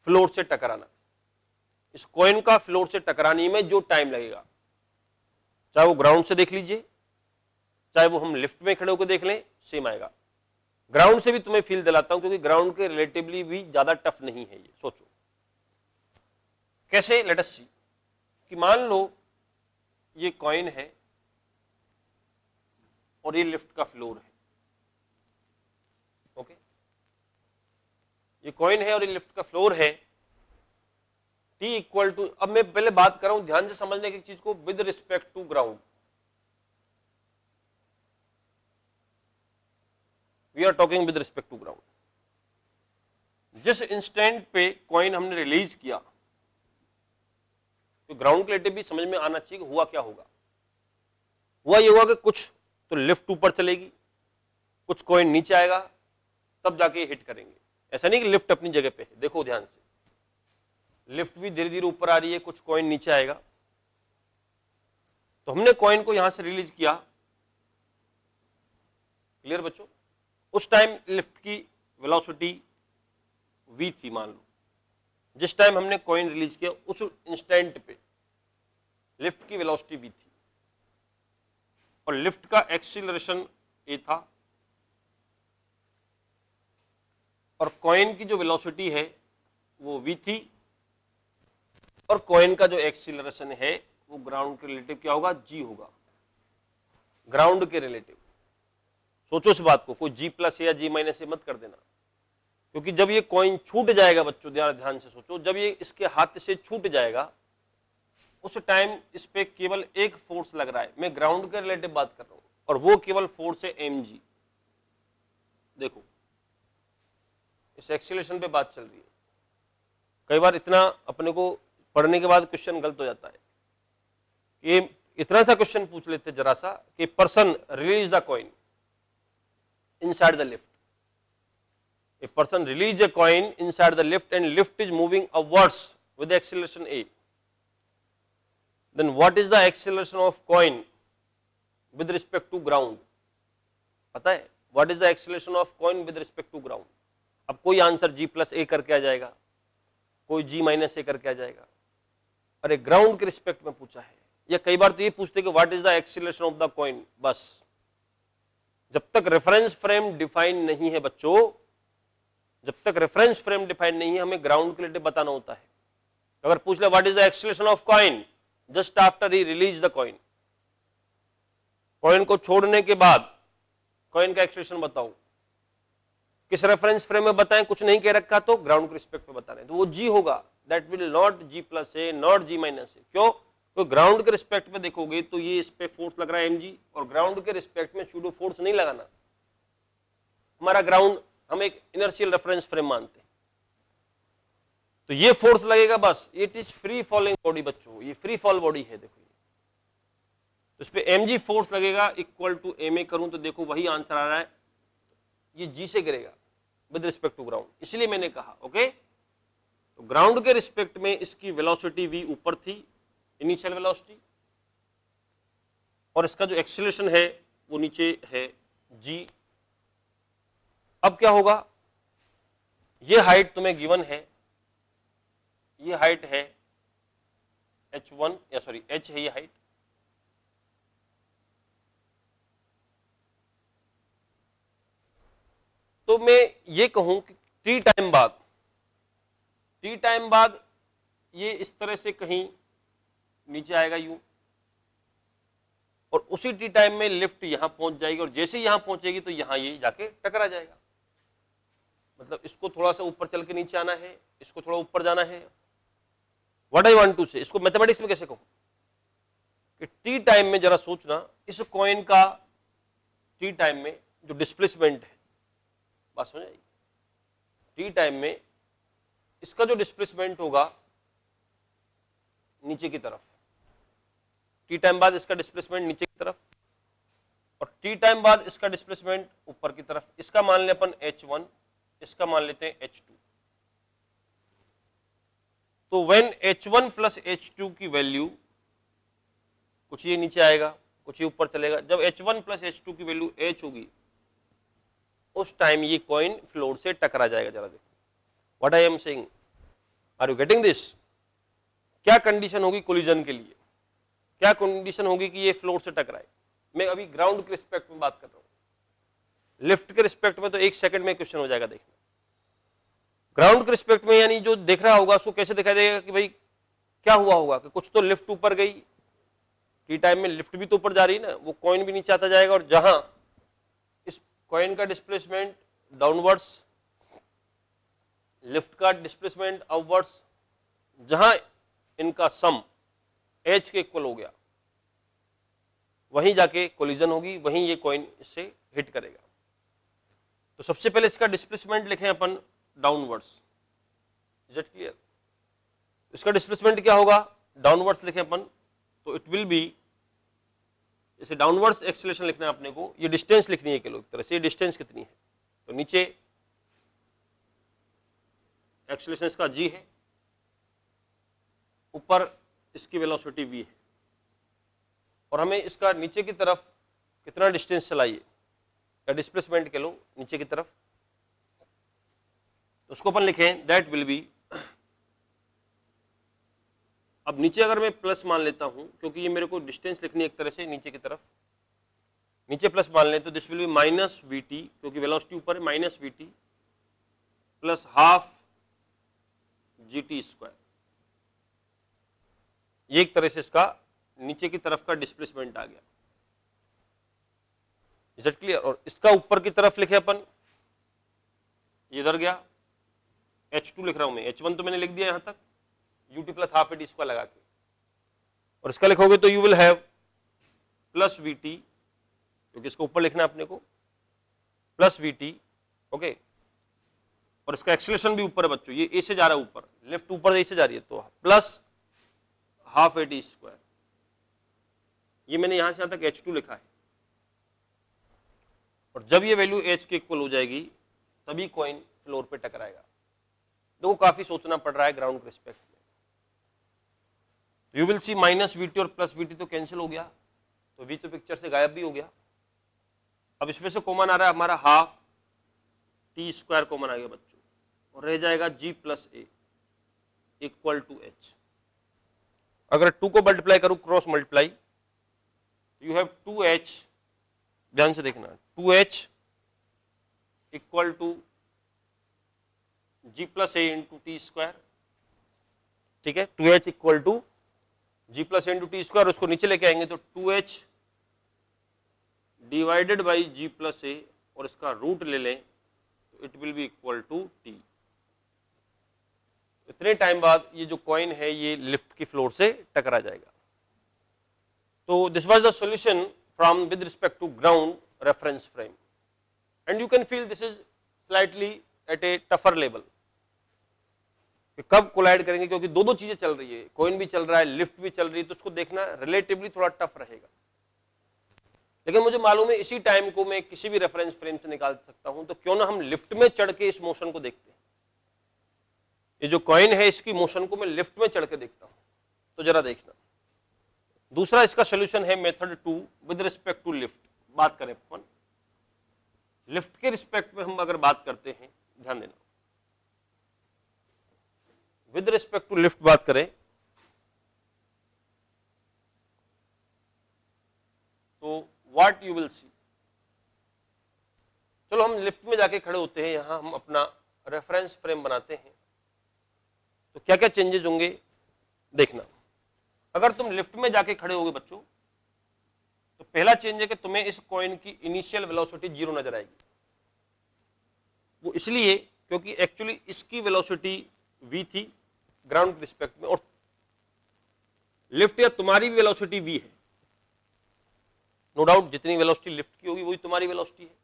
फ्लोर से टकराना, इस कॉइन का फ्लोर से टकराने में जो टाइम लगेगा, चाहे वो ग्राउंड से देख लीजिए, चाहे वो हम लिफ्ट में खड़े होकर देख लें, सेम आएगा। ग्राउंड से भी तुम्हें फील दिलाता हूं, क्योंकि ग्राउंड के रिलेटिवली भी ज्यादा टफ नहीं है ये। सोचो कैसे, लेट अस सी कि मान लो ये कॉइन है और ये लिफ्ट का फ्लोर है। ओके, ये कॉइन है और ये लिफ्ट का फ्लोर है। T इक्वल टू, अब मैं पहले बात कर रहा हूं ध्यान से समझने की चीज को, with respect to ground. We are talking with respect to ground. जिस इंस्टेंट पे कॉइन हमने रिलीज किया, तो ग्राउंड के रिलेटिव भी समझ में आना चाहिए कि हुआ क्या होगा। हुआ ये हुआ कि कुछ तो लिफ्ट ऊपर चलेगी, कुछ कॉइन नीचे आएगा, तब जाके हिट करेंगे। ऐसा नहीं कि लिफ्ट अपनी जगह पे है, देखो ध्यान से, लिफ्ट भी धीरे धीरे ऊपर आ रही है, कुछ कॉइन नीचे आएगा। तो हमने कॉइन को यहां से रिलीज किया, क्लियर बच्चों? उस टाइम लिफ्ट की वेलोसिटी v थी मान लो, जिस टाइम हमने कॉइन रिलीज किया उस इंस्टेंट पे लिफ्ट की वेलोसिटी v थी और लिफ्ट का एक्सीलरेशन a था और कॉइन की जो वेलोसिटी है वो v थी और कॉइन का जो एक्सीलरेशन है वो ग्राउंड के रिलेटिव क्या होगा, g होगा, ग्राउंड के रिलेटिव। सोचो इस बात को, कोई g प्लस या g माइनस मत कर देना, क्योंकि जब ये कॉइन छूट जाएगा बच्चों, ध्यान से सोचो, जब ये इसके हाथ से छूट जाएगा उस टाइम इस पे केवल एक फोर्स लग रहा है, मैं ग्राउंड के रिलेटिव बात कर रहा हूं, और वो केवल फोर्स है mg। देखो इस एक्सीलरेशन पे बात चल रही है। कई बार इतना अपने को पढ़ने के बाद क्वेश्चन गलत हो जाता है कि इतना सा क्वेश्चन पूछ लेते जरा सा कि person release the coin inside the lift, a person release a coin inside the lift and lift is moving upwards with the acceleration a, then what is the acceleration of coin with respect to ground? पता है what is the acceleration of coin with respect to ground? अब कोई answer g plus a करके आ जाएगा, कोई g minus a करके आ जाएगा। अरे ग्राउंड के रिस्पेक्ट में पूछा है, या कई बार तो ये पूछते कि what is the acceleration of the coin. बस जब तक रेफरेंस फ्रेम डिफाइन नहीं है बच्चों, जब तक रेफरेंस फ्रेम डिफाइन नहीं है, हमें ग्राउंड के रिलेटिव बताना होता है। अगर पूछ ले what is the acceleration of coin just after he release the coin, coin को छोड़ने के बाद कॉइन का एक्सीलरेशन बताओ, किस रेफरेंस फ्रेम में बताएं, कुछ नहीं कह रखा तो ग्राउंड के रिस्पेक्ट में बता रहे हैं, तो वो जी होगा, that will not G plus A not G minus A. क्यों? तो ग्राउंड के रिस्पेक्ट में देखोगे तो ये इस पे फोर्स लग रहा है mg, और ग्राउंड के रिस्पेक्ट में सूडो फोर्स नहीं लगाना। हमारा ग्राउंड हम एक इनर्शियल रेफरेंस फ्रेम मानते हैं, तो ये फोर्स लगेगा बस। It is free falling body बच्चों, ये फ्री फॉल बॉडी है। देखो तो इस पे mg फोर्स लगेगा इक्वल टू ma करूं तो देखो वही आंसर आ रहा है, ये g से गिरेगा विद रिस्पेक्ट टू ग्राउंड। इसलिए मैंने कहा ओके, तो ग्राउंड के रिस्पेक्ट में इसकी वेलोसिटी v ऊपर थी, इनिशियल वेलोसिटी, और इसका जो एक्सीलरेशन है वो नीचे है g। अब क्या होगा, ये हाइट तुम्हें गिवन है, ये हाइट है h1 या सॉरी h है ये हाइट, तो मैं ये कहूं कि t टाइम बाद ये इस तरह से कहीं नीचे आएगा यूं, और उसी टी टाइम में लिफ्ट यहां पहुंच जाएगी, और जैसे यहां पहुंचेगी तो यहां ये जाके टकरा जाएगा। मतलब इसको थोड़ा सा ऊपर चल के नीचे आना है, इसको थोड़ा ऊपर जाना है। व्हाट आई वांट टू से, इसको मैथमेटिक्स में कैसे कहूं कि टी टाइम में जरा सोचना, इस कॉइन का टी टाइम में जो डिस्प्लेसमेंट है, बात समझ आई, टी टाइम में इसका जो डिस्प्लेसमेंट होगा नीचे की तरफ, टी टाइम बाद इसका डिस्प्लेसमेंट नीचे की तरफ, और टी टाइम बाद इसका डिस्प्लेसमेंट ऊपर की तरफ। इसका मान ले अपन h1, इसका मान लेते हैं h2। तो व्हेन h1 प्लस h2 की वैल्यू, कुछ ये नीचे आएगा कुछ ये ऊपर चलेगा, जब h1 प्लस h2 की वैल्यू h होगी उस टाइम ये कॉइन फ्लोर से टकरा जाएगा। जरा देखो what I am saying, are you getting this? क्या कंडीशन होगी कोलिजन के लिए, क्या कंडीशन होगी कि ये फ्लोर से टकराए? मैं अभी ग्राउंड के रिस्पेक्ट में बात कर रहा हूं, लिफ्ट के रिस्पेक्ट में तो एक सेकंड में क्वेश्चन हो जाएगा देखना। ग्राउंड के रिस्पेक्ट में यानी जो देख रहा होगा उसको कैसे दिखाई देगा कि भाई क्या हुआ होगा कि कुछ तो लिफ्ट ऊपर गई, टी टाइम में लिफ्ट भी तो ऊपर जा रही है ना, वो कॉइन भी नीचे आता जाएगा, और जहां इस कॉइन का डिस्प्लेसमेंट डाउनवर्ड्स, लिफ्ट का डिस्प्लेसमेंट अपवर्ड्स, जहां इनका सम h के इक्वल हो गया वहीं जाके कोलिजन होगी, वहीं ये कॉइन इससे हिट करेगा। तो सबसे पहले इसका डिस्प्लेसमेंट लिखें अपन डाउनवर्ड्स, इज इट क्लियर? इसका डिस्प्लेसमेंट क्या होगा, डाउनवर्ड्स लिखें अपन, तो इट विल बी, जैसे डाउनवर्ड्स एक्सीलरेशन लिखना है अपने को, ये डिस्टेंस लिखनी है एक तरह से, ये डिस्टेंस कितनी है, तो नीचे एक्सीलरेशन इसका g है, ऊपर इसकी वेलोसिटी v है, और हमें इसका नीचे की तरफ कितना डिस्टेंस चलाइए या डिस्प्लेसमेंट के लो नीचे की तरफ, तो उसको अपन लिखें दैट विल बी, अब नीचे अगर मैं प्लस मान लेता हूं, क्योंकि ये मेरे को डिस्टेंस लिखनी है एक तरह से नीचे की तरफ, नीचे प्लस मान लें तो this will B minus we T, क्योंकि वेलोसिटी ऊपर है, minus we T plus half G T square. ये एक तरह से इसका नीचे की तरफ का डिस्प्लेसमेंट आ गया। Is it clear? और इसका ऊपर की तरफ लिखे अपन, ये इधर गया, H2 लिख रहा हूं मैं, H1 तो मैंने लिख दिया यहां तक, ut plus half A T square लगा के, और इसका लिखोगे तो you will have plus we T, क्योंकि इसको ऊपर लिखना है अपने को, प्लस वी टी, ओके, और इसका एक्सीलरेशन भी ऊपर है बच्चों, ये ए से जा रहा है ऊपर, लेफ्ट ऊपर ए से जा रही है, तो plus half A T square. ये मैंने यहां से यहां तक H2 लिखा है, और जब ये वैल्यू H के इक्वल हो जाएगी तभी कॉइन फ्लोर पे टकराएगा। देखो काफी सोचना पड़ रहा है ग्राउंड के रिस्पेक्ट में। You will C minus we T और प्लस वी टी तो कैंसिल हो गया, तो वी तो पिक्चर से गायब भी हो गया। अब इसमें से कॉमन आ रहा है हमारा हाफ टी स्क्वायर कॉमन आ गया बच्चों, और रह जाएगा G plus A equal to H. अगर 2 को मल्टीप्लाई करूं cross multiply, you have 2h, ध्यान से देखना, 2h equal to G plus A into T square, ठीक है, 2h equal to G plus A into T square, उसको नीचे लेके आएंगे तो 2h divided by G plus A, और इसका रूट ले लें तो it will be equal to T. इतने टाइम बाद ये जो कॉइन है ये लिफ्ट की फ्लोर से टकरा जाएगा। तो this was the solution from with respect to ground reference frame, and you can feel this is slightly at a tougher level. कब कोलाइड करेंगे, क्योंकि दो चीजें चल रही है, कॉइन भी चल रहा है, लिफ्ट भी चल रही है, तो उसको देखना रिलेटिवली थोड़ा टफ रहेगा। लेकिन मुझे मालूम है इसी टाइम को मैं किसी भी रेफरेंस फ्रेम से निकाल सकता हूं, तो क्यों ना हम लिफ्ट में चढ़ के इस मोशन को देखते हैं। ये जो कॉइन है इसकी मोशन को मैं लिफ्ट में चढ़ के देखता हूं, तो जरा देखना। दूसरा इसका सोल्यूशन है method 2 with respect to lift. बात करें अपन लिफ्ट के रिस्पेक्ट में, हम अगर बात करते हैं, ध्यान देना, विद रिस्पेक्ट टू लिफ्ट बात करें तो व्हाट यू विल सी। चलो हम लिफ्ट में जाके खड़े होते हैं, यहां हम अपना रेफरेंस फ्रेम बनाते हैं, तो क्या क्या चेंजेस होंगे देखना। अगर तुम लिफ्ट में जाके खड़े होगे बच्चों, तो पहला चेंज है कि तुम्हें इस कॉइन की इनिशियल वेलोसिटी 0 नजर आएगी। वो इसलिए क्योंकि एक्चुअली इसकी वेलोसिटी v थी ग्राउंड के रिस्पेक्ट में, और लिफ्ट या तुम्हारी भी वेलोसिटी v है, नो डाउट जितनी वेलोसिटी लिफ्ट की होगी वही तुम्हारी वेलोसिटी है।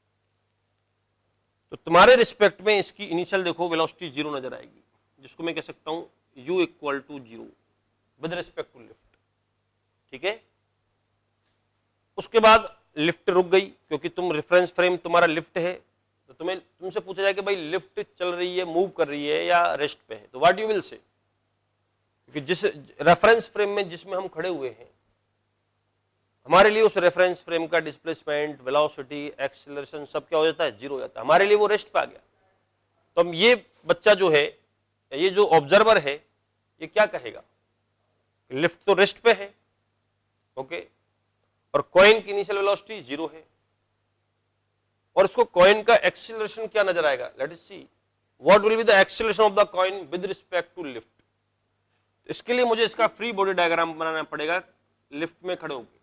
तो तुम्हारे रिस्पेक्ट में इसकी इनिशियल देखो वेलोसिटी 0 नजर आएगी, जिसको मैं कह सकता हूं u equal to 0 with respect to lift, ठीक है। उसके बाद लिफ्ट रुक गई, क्योंकि तुम रेफरेंस फ्रेम तुम्हारा लिफ्ट है, तो तुमसे पूछा जाए कि भाई लिफ्ट चल रही है, मूव कर रही है या रेस्ट पे है, तो व्हाट यू विल से, क्योंकि जिस रेफरेंस फ्रेम में जिसमें हम खड़े हुए हैं, हमारे लिए उस रेफरेंस फ्रेम का डिस्प्लेसमेंट, वेलोसिटी, एक्सेलरेशन सब क्या हो जाता है, 0 हो जाता है, हमारे लिए वो रेस्ट पे आ गया। तो हम ये बच्चा जो है, ये जो ऑब्जर्वर है, ये क्या कहेगा, लिफ्ट तो रेस्ट पे है, ओके, और कॉइन की इनिशियल वेलोसिटी 0 है, और इसको कॉइन का एक्सीलरेशन क्या नजर आएगा, let us see what will be the acceleration of the coin with respect to lift. इसके लिए मुझे इसका फ्री बॉडी डायग्राम बनाना पड़ेगा लिफ्ट में खड़े होकर।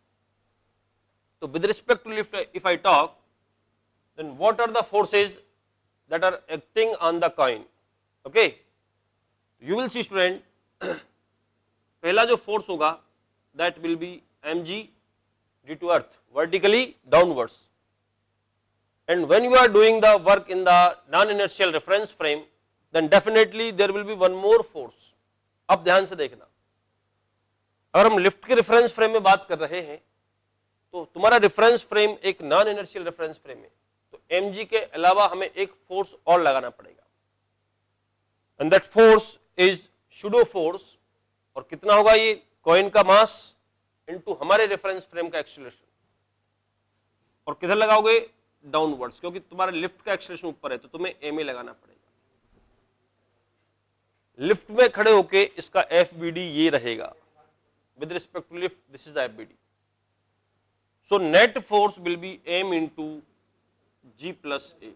तो with respect to lift if I talk, then what are the forces that are acting on the coin, okay. You will see student, पहला जो फोर्स होगा that will be mg due to earth vertically downwards, and when you are doing the work in the non-inertial reference frame, then definitely there will be one more force. अब ध्यान से देखना, अगर हम lift के reference frame में बात कर रहे हैं, तो तुम्हारा रेफरेंस फ्रेम एक नॉन इनर्शियल रेफरेंस फ्रेम है, तो mg के अलावा हमें एक फोर्स और लगाना पड़ेगा, and that force is pseudo force. और कितना होगा, ये कॉइन का मास इनटू हमारे रेफरेंस फ्रेम का एक्सीलरेशन, और किधर लगाओगे, डाउनवर्ड्स, क्योंकि तुम्हारे लिफ्ट का एक्सीलरेशन ऊपर है, तो तुम्हें ma लगाना पड़ेगा। लिफ्ट में खड़े होके इसका FBD ये रहेगा, with respect to lift this is the FBD. So net force will be m into G plus A,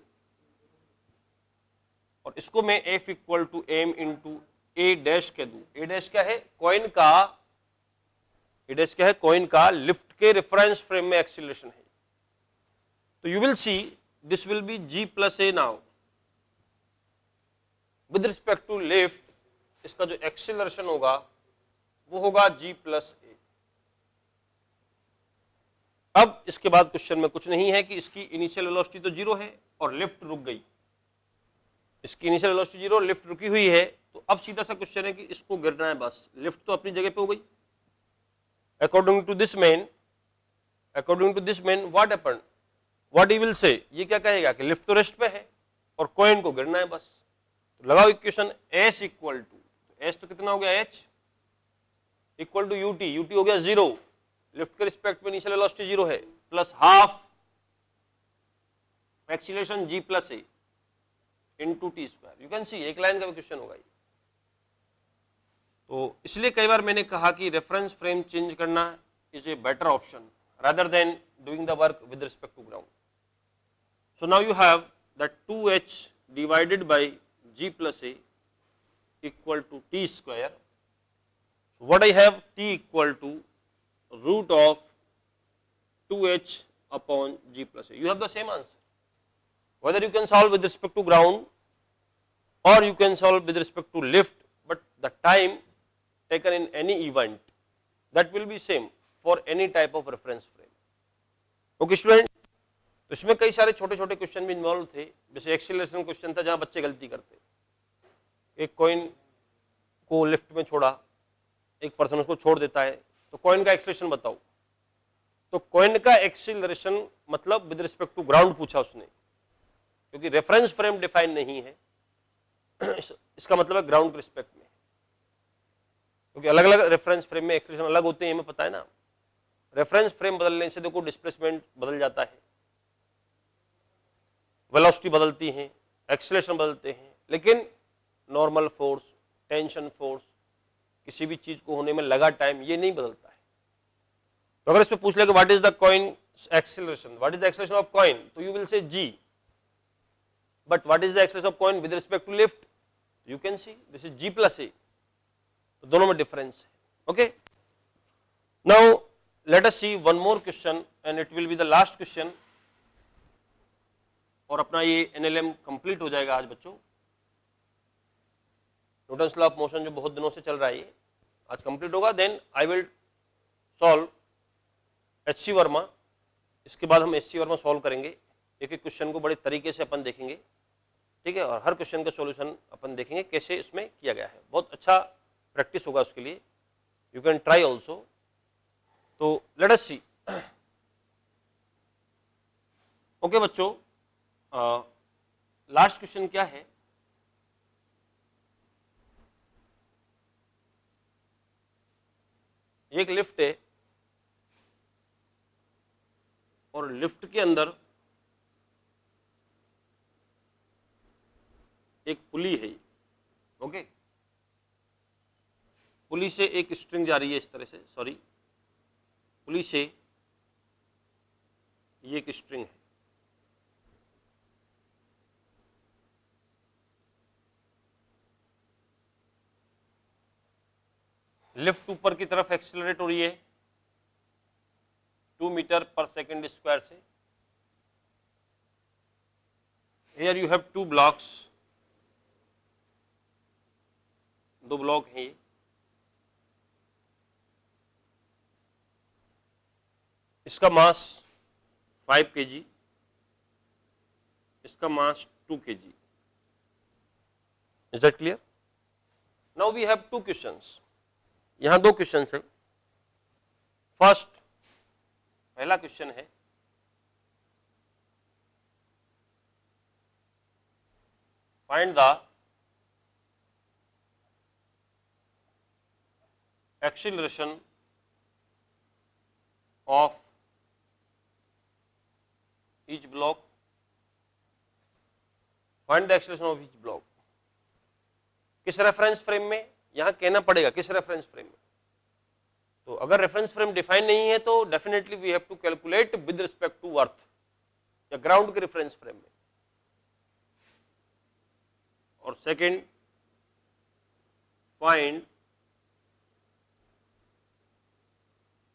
और इसको मैं F equal to m into A dash कह दूं। A डैश क्या है? कॉइन का, A डैश क्या है? कॉइन का लिफ्ट के रेफरेंस फ्रेम में एक्सीलरेशन है। तो you will see this will be G plus A now with respect to lift, इसका जो एक्सीलरेशन होगा वो होगा G plus A। अब इसके बाद क्वेश्चन में कुछ नहीं है कि इसकी इनिशियल वेलोसिटी तो जीरो है और लिफ्ट रुक गई, इसकी इनिशियल वेलोसिटी जीरो, लिफ्ट रुकी हुई है, तो अब सीधा सा क्वेश्चन है कि इसको गिरना है बस, लिफ्ट तो अपनी जगह पे हो गई। According to this man what happened, what he will say, ये क्या कहेगा कि लिफ्ट तो रेस्ट पे है और कॉइन को गिरना है बस। तो लगाओ equation S equal to, s तो कितना हो गया H equal to ut, ut हो गया जीरो, लिफ्ट के रिस्पेक्ट में इनिशियल वेलोसिटी जीरो है, plus half acceleration G plus A into T square. You can see एक लाइन का क्वेश्चन होगा ये। तो इसलिए कई बार मैंने कहा कि रेफरेंस फ्रेम चेंज करना is a better option rather than doing the work with respect to ground. So now you have that 2h divided by G plus A equal to T square. So what I have, T equal to root of 2h upon G plus A. You have the same answer. Whether you can solve with respect to ground or you can solve with respect to lift, but the time taken in any event that will be same for any type of reference frame. Okay student, तो इसमें कई सारे छोटे छोटे question भी involve थे, जैसे acceleration question था जहां बच्चे गलती करते, एक कॉइन को लिफ्ट में छोड़ा, एक पर्सन उसको छोड़ देता है, तो कॉइन का एक्सीलरेशन बताओ, तो कॉइन का एक्सीलरेशन मतलब विद रिस्पेक्ट टू ग्राउंड पूछा उसने, क्योंकि रेफरेंस फ्रेम डिफाइन नहीं है इसका मतलब है ग्राउंड के रिस्पेक्ट में, क्योंकि अलग अलग रेफरेंस फ्रेम में एक्सीलरेशन अलग होते हैं, हमें पता है ना। रेफरेंस फ्रेम बदलने से देखो डिस्प्लेसमेंट बदल जाता है, वेलोसिटी बदलती है, एक्सीलरेशन बदलते हैं, लेकिन नॉर्मल फोर्स, टेंशन फोर्स, किसी भी चीज को होने में लगा टाइम, ये नहीं बदलता है। तो अगर इसमें पूछ ले कि what is the coin acceleration, what is the acceleration of coin, तो you will say G, but what is the acceleration of coin with respect to lift, you can see this is G plus A, तो दोनों में difference है। Okay, now let us see one more question and it will be the last question, और अपना ये NLM complete हो जाएगा आज बच्चों। न्यूटन्स लॉ ऑफ मोशन जो बहुत दिनों से चल रहा है ये आज कंप्लीट होगा, then I will solve HC Verma, इसके बाद हम HC वर्मा सॉल्व करेंगे, एक एक क्वेश्चन को बड़े तरीके से अपन देखेंगे, ठीक है, और हर क्वेश्चन का सॉल्यूशन अपन देखेंगे कैसे इसमें किया गया है, बहुत अच्छा प्रैक्टिस होगा उसके लिए, यू कैन ट्राई ऑल्सो। तो लेट अस सी। ओके बच्चों, लास्ट क्वेश्चन क्या है, एक लिफ्ट है और लिफ्ट के अंदर एक पुली है, ओके, पुली से एक स्ट्रिंग जा रही है इस तरह से, सॉरी, पुली से ये एक स्ट्रिंग है, लिफ्ट ऊपर की तरफ एक्सेलरेट हो रही है 2 मीटर पर सेकेंड स्क्वायर से। Here you have two blocks, दो ब्लॉक हैं ये, इसका मास 5 kg, इसका मास 2 kg। Is that clear? Now we have two questions. यहां दो क्वेश्चन है। फर्स्ट, पहला क्वेश्चन है, find the acceleration of each block, find the acceleration of each block। किस रेफरेंस फ्रेम में, यहां कहना पड़ेगा किस रेफरेंस फ्रेम में। तो अगर रेफरेंस फ्रेम डिफाइन नहीं है तो definitely we have to calculate with respect to earth या ग्राउंड के रेफरेंस फ्रेम में। और second, find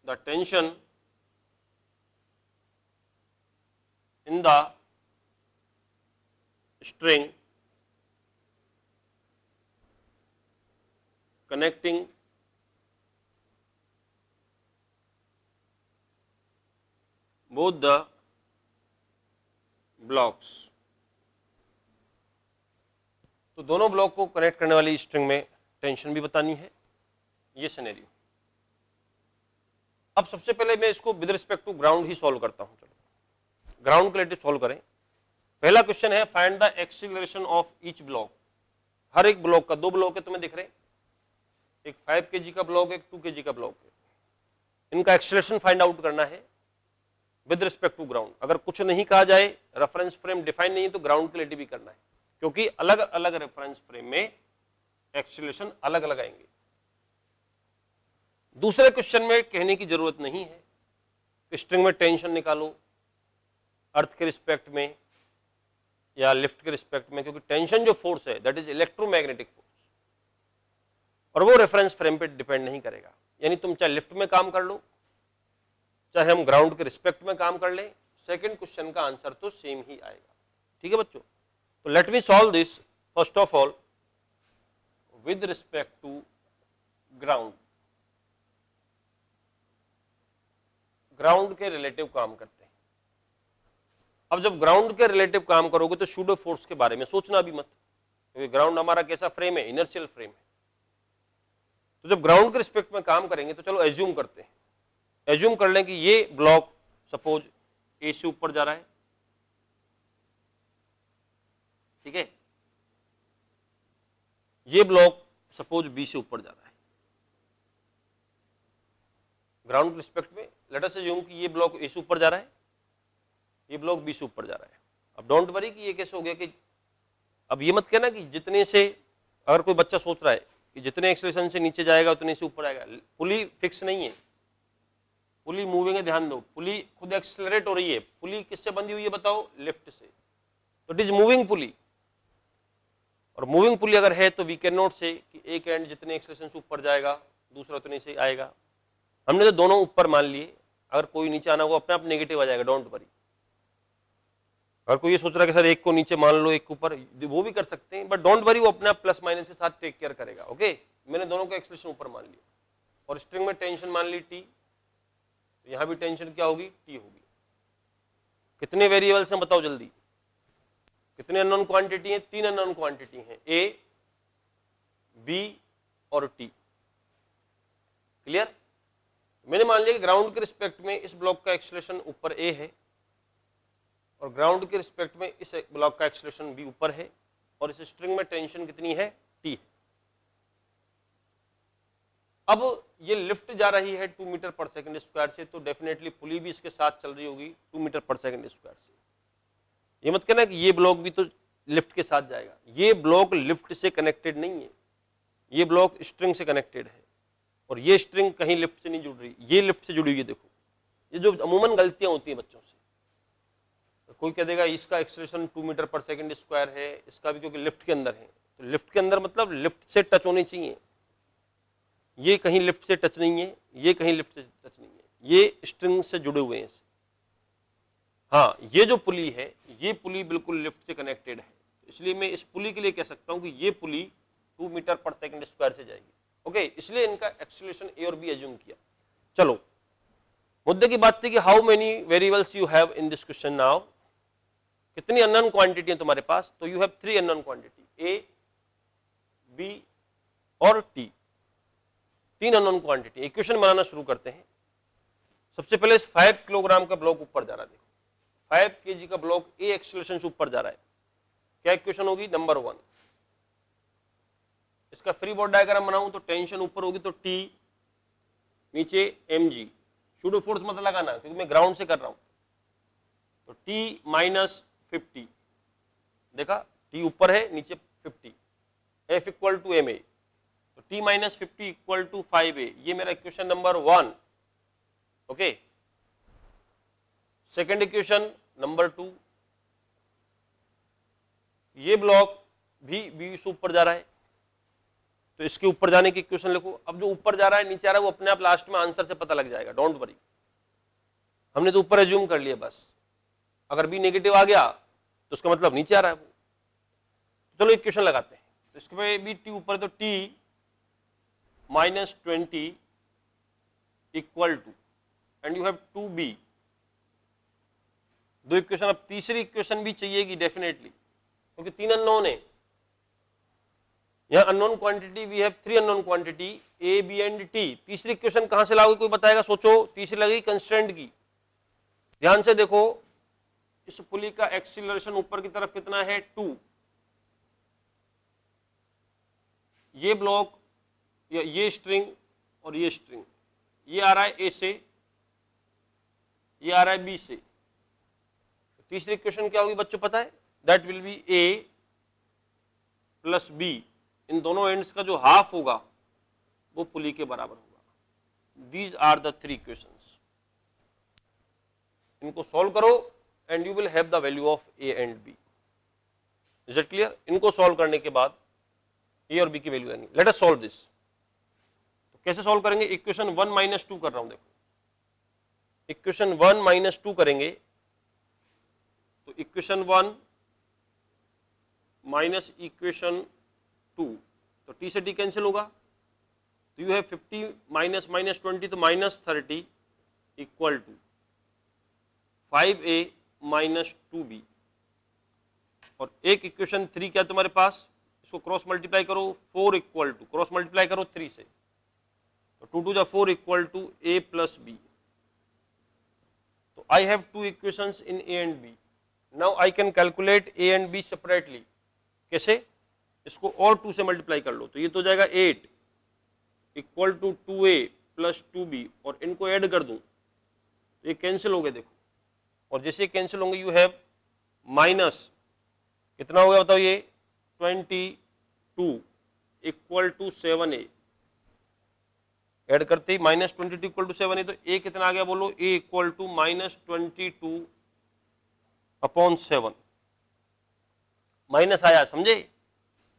the tension in the string connecting both the blocks। तो दोनों ब्लॉक को कनेक्ट करने वाली स्ट्रिंग में टेंशन भी बतानी है, ये सिनेरियो। अब सबसे पहले मैं इसको विद रिस्पेक्ट टू ग्राउंड ही सॉल्व करता हूं। चलो ग्राउंड के लिए सॉल्व करें। पहला क्वेश्चन है find the acceleration of each block. हर एक ब्लॉक का, दो ब्लॉक है तुम्हें दिख रहे हैं, एक 5 kg का ब्लॉक, एक 2 kg का ब्लॉक है। इनका एक्सीलरेशन फाइंड आउट करना है विद रिस्पेक्ट टू ग्राउंड। अगर कुछ नहीं कहा जाए, रेफरेंस फ्रेम डिफाइन नहीं है, तो ग्राउंड के लिए भी करना है, क्योंकि अलग अलग रेफरेंस फ्रेम में एक्सीलरेशन अलग अलग आएंगे। दूसरे क्वेश्चन में कहने की जरूरत नहीं है कि स्ट्रिंग में टेंशन निकालो अर्थ के रिस्पेक्ट में या लिफ्ट के रिस्पेक्ट में, क्योंकि टेंशन जो फोर्स है दैट इज इलेक्ट्रोमैग्नेटिक फोर्स और वो रेफरेंस फ्रेम पे डिपेंड नहीं करेगा। यानी तुम चाहे लिफ्ट में काम कर लो, चाहे हम ग्राउंड के रिस्पेक्ट में काम कर लें, सेकंड क्वेश्चन का आंसर तो सेम ही आएगा। ठीक है बच्चों, तो let me solve this first of all with respect to ground. Ground के रिलेटिव काम करते हैं। अब जब ग्राउंड के रिलेटिव काम करोगे तो सूडो फोर्स के बारे में सोचना भी मत, क्योंकि ग्राउंड हमारा कैसा फ्रेम है, इनर्शियल फ्रेम है। तो जब ग्राउंड के रिस्पेक्ट में काम करेंगे तो चलो एज्यूम करते हैं, एज्यूम कर लें कि ये ब्लॉक सपोज ए से ऊपर जा रहा है, ठीक है, ये ब्लॉक सपोज बी से ऊपर जा रहा है। ग्राउंड के रिस्पेक्ट में लेट अस एज्यूम कि ये ब्लॉक ए से ऊपर जा रहा है, ये ब्लॉक बी से ऊपर जा रहा है। अब डोंट वरी कि ये कैसे हो गया कि अब ये मत कहना कि जितने से, अगर कोई बच्चा सोच रहा है कि जितने एक्सेलरेशन से नीचे जाएगा उतने से ऊपर आएगा, पुली फिक्स नहीं है, पुली मूविंग है, ध्यान दो, पुली खुद एक्सेलरेट हो रही है। पुली किससे बंधी हुई है बताओ, लिफ्ट से, तो इट इज मूविंग पुली। और मूविंग पुली अगर है तो वी कैन नॉट से कि एक एंड जितने एक्सेलरेशन से ऊपर जाएगा दूसरा उतने से आएगा। हमने तो दोनों ऊपर मान लिए, अगर कोई नीचे आना वो अपने आप नेगेटिव आ जाएगा, डोंट वरी। अगर कोई ये सोच रहा है कि सर एक को नीचे मान लो एक ऊपर, वो भी कर सकते हैं, बट डोंट वरी, वो अपने आप प्लस माइनस के साथ टेक केयर करेगा। ओके, मैंने दोनों का एक्सप्रेशन ऊपर मान लिया और स्ट्रिंग में टेंशन मान ली टी, तो यहां भी टेंशन क्या होगी, टी होगी। कितने वेरिएबल्स हैं बताओ जल्दी, कितने अननोन क्वांटिटी हैं, 3 अननोन क्वांटिटी हैं, ए, बी और टी। क्लियर? मैंने मान लिया कि ग्राउंड के रिस्पेक्ट में इस ब्लॉक का एक्सेलरेशन ऊपर ए है और ग्राउंड के रिस्पेक्ट में इस ब्लॉक का एक्सेलरेशन भी ऊपर है और इस स्ट्रिंग में टेंशन कितनी है, टी है। अब ये लिफ्ट जा रही है 2 मीटर पर सेकंड स्क्वायर से, तो डेफिनेटली पुली भी इसके साथ चल रही होगी 2 मीटर पर सेकंड स्क्वायर से। ये मत कहना कि ये ब्लॉक भी तो लिफ्ट के साथ जाएगा, ये ब्लॉक लिफ्ट से कनेक्टेड नहीं है, ये ब्लॉक स्ट्रिंग से कनेक्टेड है और ये स्ट्रिंग कहीं लिफ्ट से नहीं जुड़ रही, ये लिफ्ट से जुड़ी हुई है। देखो ये जो अमूमन गलतियां होती हैं बच्चों से, तो कोई कह देगा इसका एक्सेलरेशन 2 मीटर पर सेकंड स्क्वायर है, इसका भी क्योंकि लिफ्ट के अंदर है, तो लिफ्ट के अंदर मतलब लिफ्ट से टच होनी चाहिए, ये कहीं लिफ्ट से टच नहीं है, ये कहीं लिफ्ट से टच नहीं है, ये स्ट्रिंग से जुड़े हुए हैं। हाँ, ये जो पुली है ये पुली बिल्कुल लिफ्ट से कनेक्टेड है, इसलिए मैं इस पुली के लिए कह सकता हूं कि ये पुली 2 मीटर पर सेकंड स्क्वायर से जाएगी। ओके, इसलिए इनका एक्सेलरेशन ए और बी एज्यूम किया। चलो मुद्दे की बात थी कि how many variables you have in this question now, कितनी अननोन क्वांटिटी है तुम्हारे पास, तो you have 3 unknown quantity, A, B और टी, 3 अननोन क्वांटिटी। इक्वेशन बनाना शुरू करते हैं। सबसे पहले इस 5 किलोग्राम का ब्लॉक ऊपर जा रहा है, देखो 5 kg का ब्लॉक ए एक्सेलरेशन से ऊपर जा रहा है, क्या इक्वेशन होगी, नंबर 1। इसका फ्री बॉडी डायग्राम बनाऊं तो टेंशन ऊपर होगी तो टी, नीचे mg, सूडो फोर्स मत लगाना क्योंकि मैं ग्राउंड से कर रहा हूं, तो t माइनस 50, देखा टी ऊपर है नीचे 50, F equal to M A, तो T minus 50 equal to 5A, ये मेरा equation number 1। Okay, second equation number 2, ये ब्लॉक भी बी से ऊपर जा रहा है, तो इसके ऊपर जाने की इक्वेशन लिखो। अब जो ऊपर जा रहा है नीचे आ रहा है वो अपने आप लास्ट में आंसर से पता लग जाएगा, डोंट वरी, हमने तो ऊपर एज्यूम कर लिया बस। अगर बी नेगेटिव आ गया तो उसका मतलब नीचे आ रहा है वो। चलो इक्वेशन लगाते हैं, तो इसके पे भी टी ऊपर है, तो T minus 20 equal to, and you have 2b। दो इक्वेशन, अब तीसरी इक्वेशन भी चाहिएगी डेफिनेटली, क्योंकि तीन अननोन है। यहां unknown quantity we have 3 unknown quantity a, b and t। तीसरी इक्वेशन कहां से लाओगे, कोई बताएगा? सोचो। तीसरी लगेगी कंस्ट्रेंट की। ध्यान से देखो, इस पुली का एक्सीलरेशन ऊपर की तरफ कितना है? 2। ये ब्लॉक या ये स्ट्रिंग और ये स्ट्रिंग, ये आ रहा है ए से, ये आ रहा है बी से। तीसरी इक्वेशन क्या होगी बच्चों पता है? That will be A plus B, इन दोनों एंड्स का जो हाफ होगा वो पुली के बराबर होगा। These are the 3 equations. इनको सॉल्व करो and you will have the value of A and B. Is it clear? इनको सॉल्व करने के बाद ए और बी की वैल्यू आएंगी। Let us solve this. तो कैसे सॉल्व करेंगे? इक्वेशन 1 माइनस 2 कर रहा हूं, देखो इक्वेशन 1 माइनस 2 करेंगे, तो इक्वेशन 1 माइनस इक्वेशन 2, तो टी से टी कैंसिल होगा, तो यू हैव 50 माइनस माइनस 20, तो minus 30 equal to 5a minus 2b। और एक इक्वेशन 3 क्या तुम्हारे पास? इसको क्रॉस मल्टीप्लाई करो, 4 इक्वल टू, क्रॉस मल्टीप्लाई करो 3 से, तो 2 टू जा 4 equal to a plus b। तो I have 2 equations in a and b। Now I can calculate a and b separately. कैसे? इसको और 2 से मल्टीप्लाई कर लो, तो ये तो जाएगा 8 equal to 2a plus 2b, और इनको ऐड कर दूं तो ये कैंसिल हो गए देखो, और जैसे कैंसिल होंगे यू हैव माइनस कितना हो गया बताओ? ये 22 इक्वल टू 7a, ऐड करते ही माइनस 22 इक्वल टू 7a, तो a कितना आ गया बोलो? a equal to minus 22 upon 7, माइनस आया, समझे?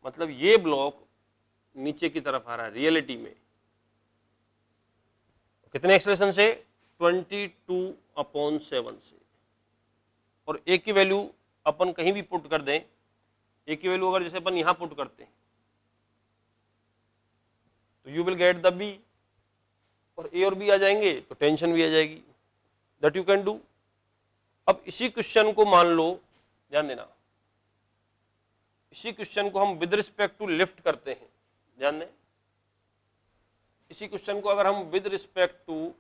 मतलब ये ब्लॉक नीचे की तरफ आ रहा है रियलिटी में। कितने एक्सलेशन से? 22 अपॉन 7 से। और ए की वैल्यू अपन कहीं भी पुट कर दें, ए की वैल्यू अगर जैसे अपन यहां पुट करते हैं तो you will get the B, और ए और बी आ जाएंगे तो टेंशन भी आ जाएगी। That you can do. अब इसी क्वेश्चन को मान लो, ध्यान देना, इसी क्वेश्चन को हम विद रिस्पेक्ट टू लिफ्ट करते हैं, ध्यान दें, इसी क्वेश्चन को अगर हम विद रिस्पेक्ट टू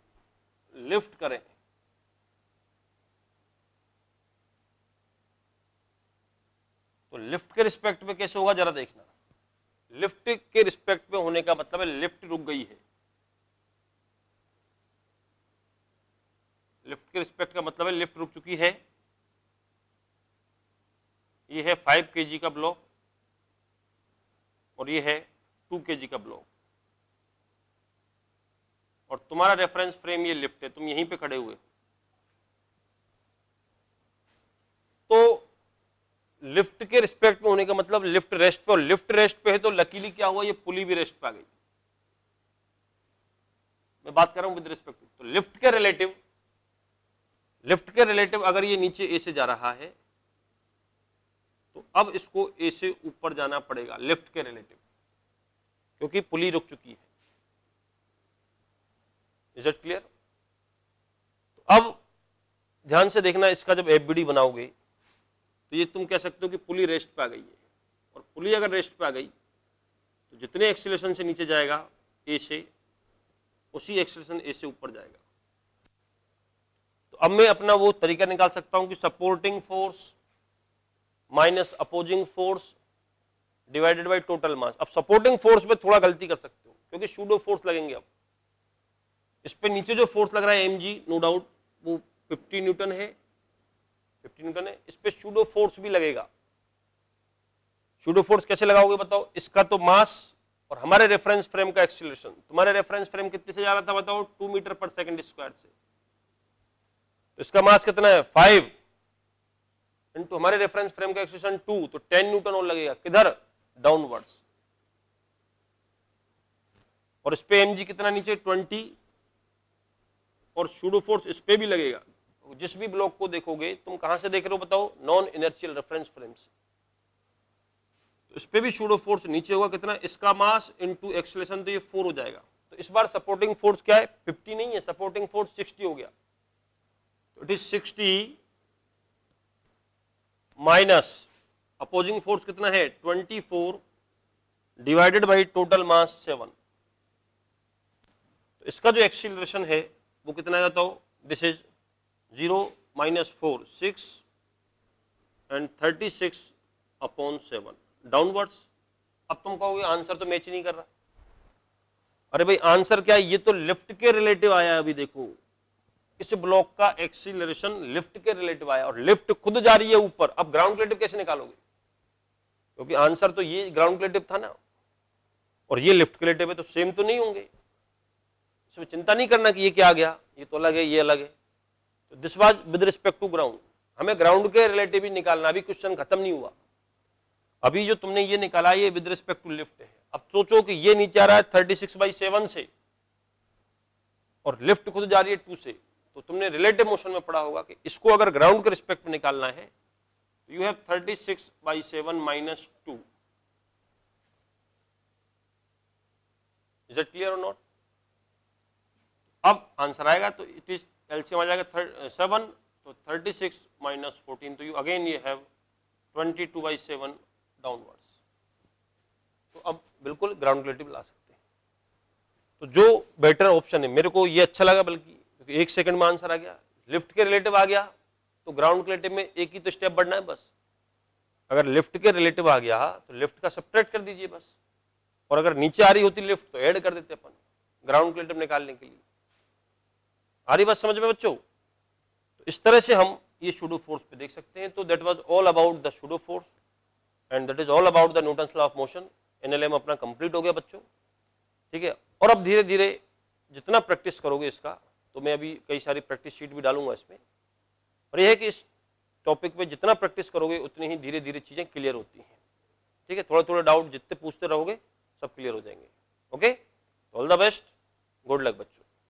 लिफ्ट करें तो लिफ्ट के रिस्पेक्ट में कैसे होगा जरा देखना। लिफ्ट के रिस्पेक्ट में होने का मतलब है लिफ्ट रुक गई है। लिफ्ट के रिस्पेक्ट का मतलब है लिफ्ट रुक चुकी है। ये है 5 kg का ब्लॉक और ये है 2 kg का ब्लॉक, और तुम्हारा रेफरेंस फ्रेम ये लिफ्ट है, तुम यहीं पे खड़े हुए। तो लिफ्ट के रिस्पेक्ट में होने का मतलब लिफ्ट रेस्ट पे, और लिफ्ट रेस्ट पे है तो लकीली क्या हुआ, ये पुली भी रेस्ट पे आ गई। मैं बात कर रहा हूं विद रिस्पेक्ट टू। तो लिफ्ट के रिलेटिव अगर ये नीचे ए से जा रहा है तो अब इसको ए से ऊपर जाना पड़ेगा लिफ्ट के रिलेटिव, क्योंकि पुली रुक चुकी है। Is it clear? तो अब ध्यान से देखना, इसका जब एफबीडी बनाओगे तो ये तुम कह सकते हो कि पुली रेस्ट पे आ गई है, और पुली अगर रेस्ट पे आ गई तो जितने एक्सीलरेशन से नीचे जाएगा ए से, उसी एक्सीलरेशन ए से ऊपर जाएगा। तो अब मैं अपना वो तरीका निकाल सकता हूं कि supporting force minus opposing force divided by total mass. अब सपोर्टिंग फोर्स में थोड़ा गलती कर सकते हो क्योंकि सूडो फोर्स लगेंगे। अब इस पे नीचे जो फोर्स लग रहा है mg, नो डाउट वो 50 न्यूटन है, 50 न्यूटन है। इस पे सूडो फोर्स भी लगेगा, सूडो फोर्स कैसे लगाओगे बताओ, इसका तो मास और हमारे रेफरेंस फ्रेम का एक्सीलरेशन, तुम्हारे रेफरेंस फ्रेम कितने से जा रहा था बताओ, 2 मीटर पर सेकंड स्क्वायर से, तो इसका मास कितना है 5 इंटू हमारे रेफरेंस फ्रेम का एक्सीलरेशन 2, तो 10 न्यूटन और लगेगा, किधर, डाउनवर्ड्स। और इस पे mg कितना नीचे 20, और सूडो फोर्स इस पे भी लगेगा। जिस भी ब्लॉक को देखोगे तुम कहां से देख रहे हो बताओ, नॉन इनर्शियल रेफरेंस फ्रेम से, तो इस पे भी सूडो फोर्स नीचे होगा कितना, इसका मास इनटू एक्सीलरेशन, तो ये 4 हो जाएगा। तो इस बार सपोर्टिंग फोर्स क्या है, 50 नहीं है, सपोर्टिंग फोर्स 60 हो गया, तो it is 60 minus opposing force कितना है 24 डिवाइडेड बाई टोटल मास 7। तो इसका जो एक्सीलरेशन है वो कितना है बताओ, this is 0 minus 4 6 and 36 upon 7 downwards. अब तुम कहोगे आंसर तो मैच ही नहीं कर रहा। अरे भाई आंसर क्या है, ये तो लिफ्ट के रिलेटिव आया है। अभी देखो इस ब्लॉक का एक्सीलरेशन लिफ्ट के रिलेटिव आया और लिफ्ट खुद जा रही है ऊपर। अब ग्राउंड रिलेटिव कैसे निकालोगे, क्योंकि आंसर तो ये ग्राउंड रिलेटिव था ना और ये लिफ्ट के रिलेटिव है, तो सेम तो नहीं होंगे। इसमें चिंता नहीं करना कि ये क्या आ गया, ये तो अलग है ये अलग है। तो this was with respect to ground, हमें ग्राउंड के रिलेटिव ही निकालना। अभी क्वेश्चन खत्म नहीं हुआ, अभी जो तुमने ये निकाला ये विद रिस्पेक्ट टू लिफ्ट है। अब सोचो कि ये नीचे आ रहा है 36/7 से और लिफ्ट खुद जा रही है 2 से, तो तुमने रिलेटिव मोशन में पढ़ा होगा कि इसको अगर ग्राउंड के रिस्पेक्ट में निकालना है तो you have 36/7 minus 2। Is it clear और नॉट? अब आंसर आएगा तो इट इज एलसीएम आ जाएगा 7, तो 36 माइनस 14, तो यू अगेन ये हैव 22/7 डाउनवर्ड्स। तो अब बिल्कुल ग्राउंड रिलेटिव ला सकते हैं। तो जो बेटर ऑप्शन है, मेरे को ये अच्छा लगा, बल्कि क्योंकि 1 सेकंड में आंसर आ गया। लिफ्ट के रिलेटिव आ गया तो ग्राउंड के रिलेटिव में एक ही तो स्टेप बढ़ना है बस। अगर लिफ्ट के रिलेटिव आ गया तो लिफ्ट का सब्ट्रैक्ट कर दीजिए बस, और अगर नीचे आ रही होती लिफ्ट तो ऐड कर देते अपन ग्राउंड के रिलेटिव निकालने के लिए। आ रही बात समझ में बच्चों? तो इस तरह से हम ये सूडो फोर्स पे देख सकते हैं। तो that was all about the pseudo force and that is all about the Newton's law of motion. NLM अपना कंप्लीट हो गया बच्चों, ठीक है। और अब धीरे धीरे जितना प्रैक्टिस करोगे इसका, तो मैं अभी कई सारी प्रैक्टिस शीट भी डालूंगा इसमें, और यह है कि इस टॉपिक पे जितना प्रैक्टिस करोगे उतनी ही धीरे धीरे चीजें क्लियर होती हैं, ठीक है। थोड़ा थोड़ा डाउट जितने पूछते रहोगे सब क्लियर हो जाएंगे। Okay, all the best, good luck बच्चों।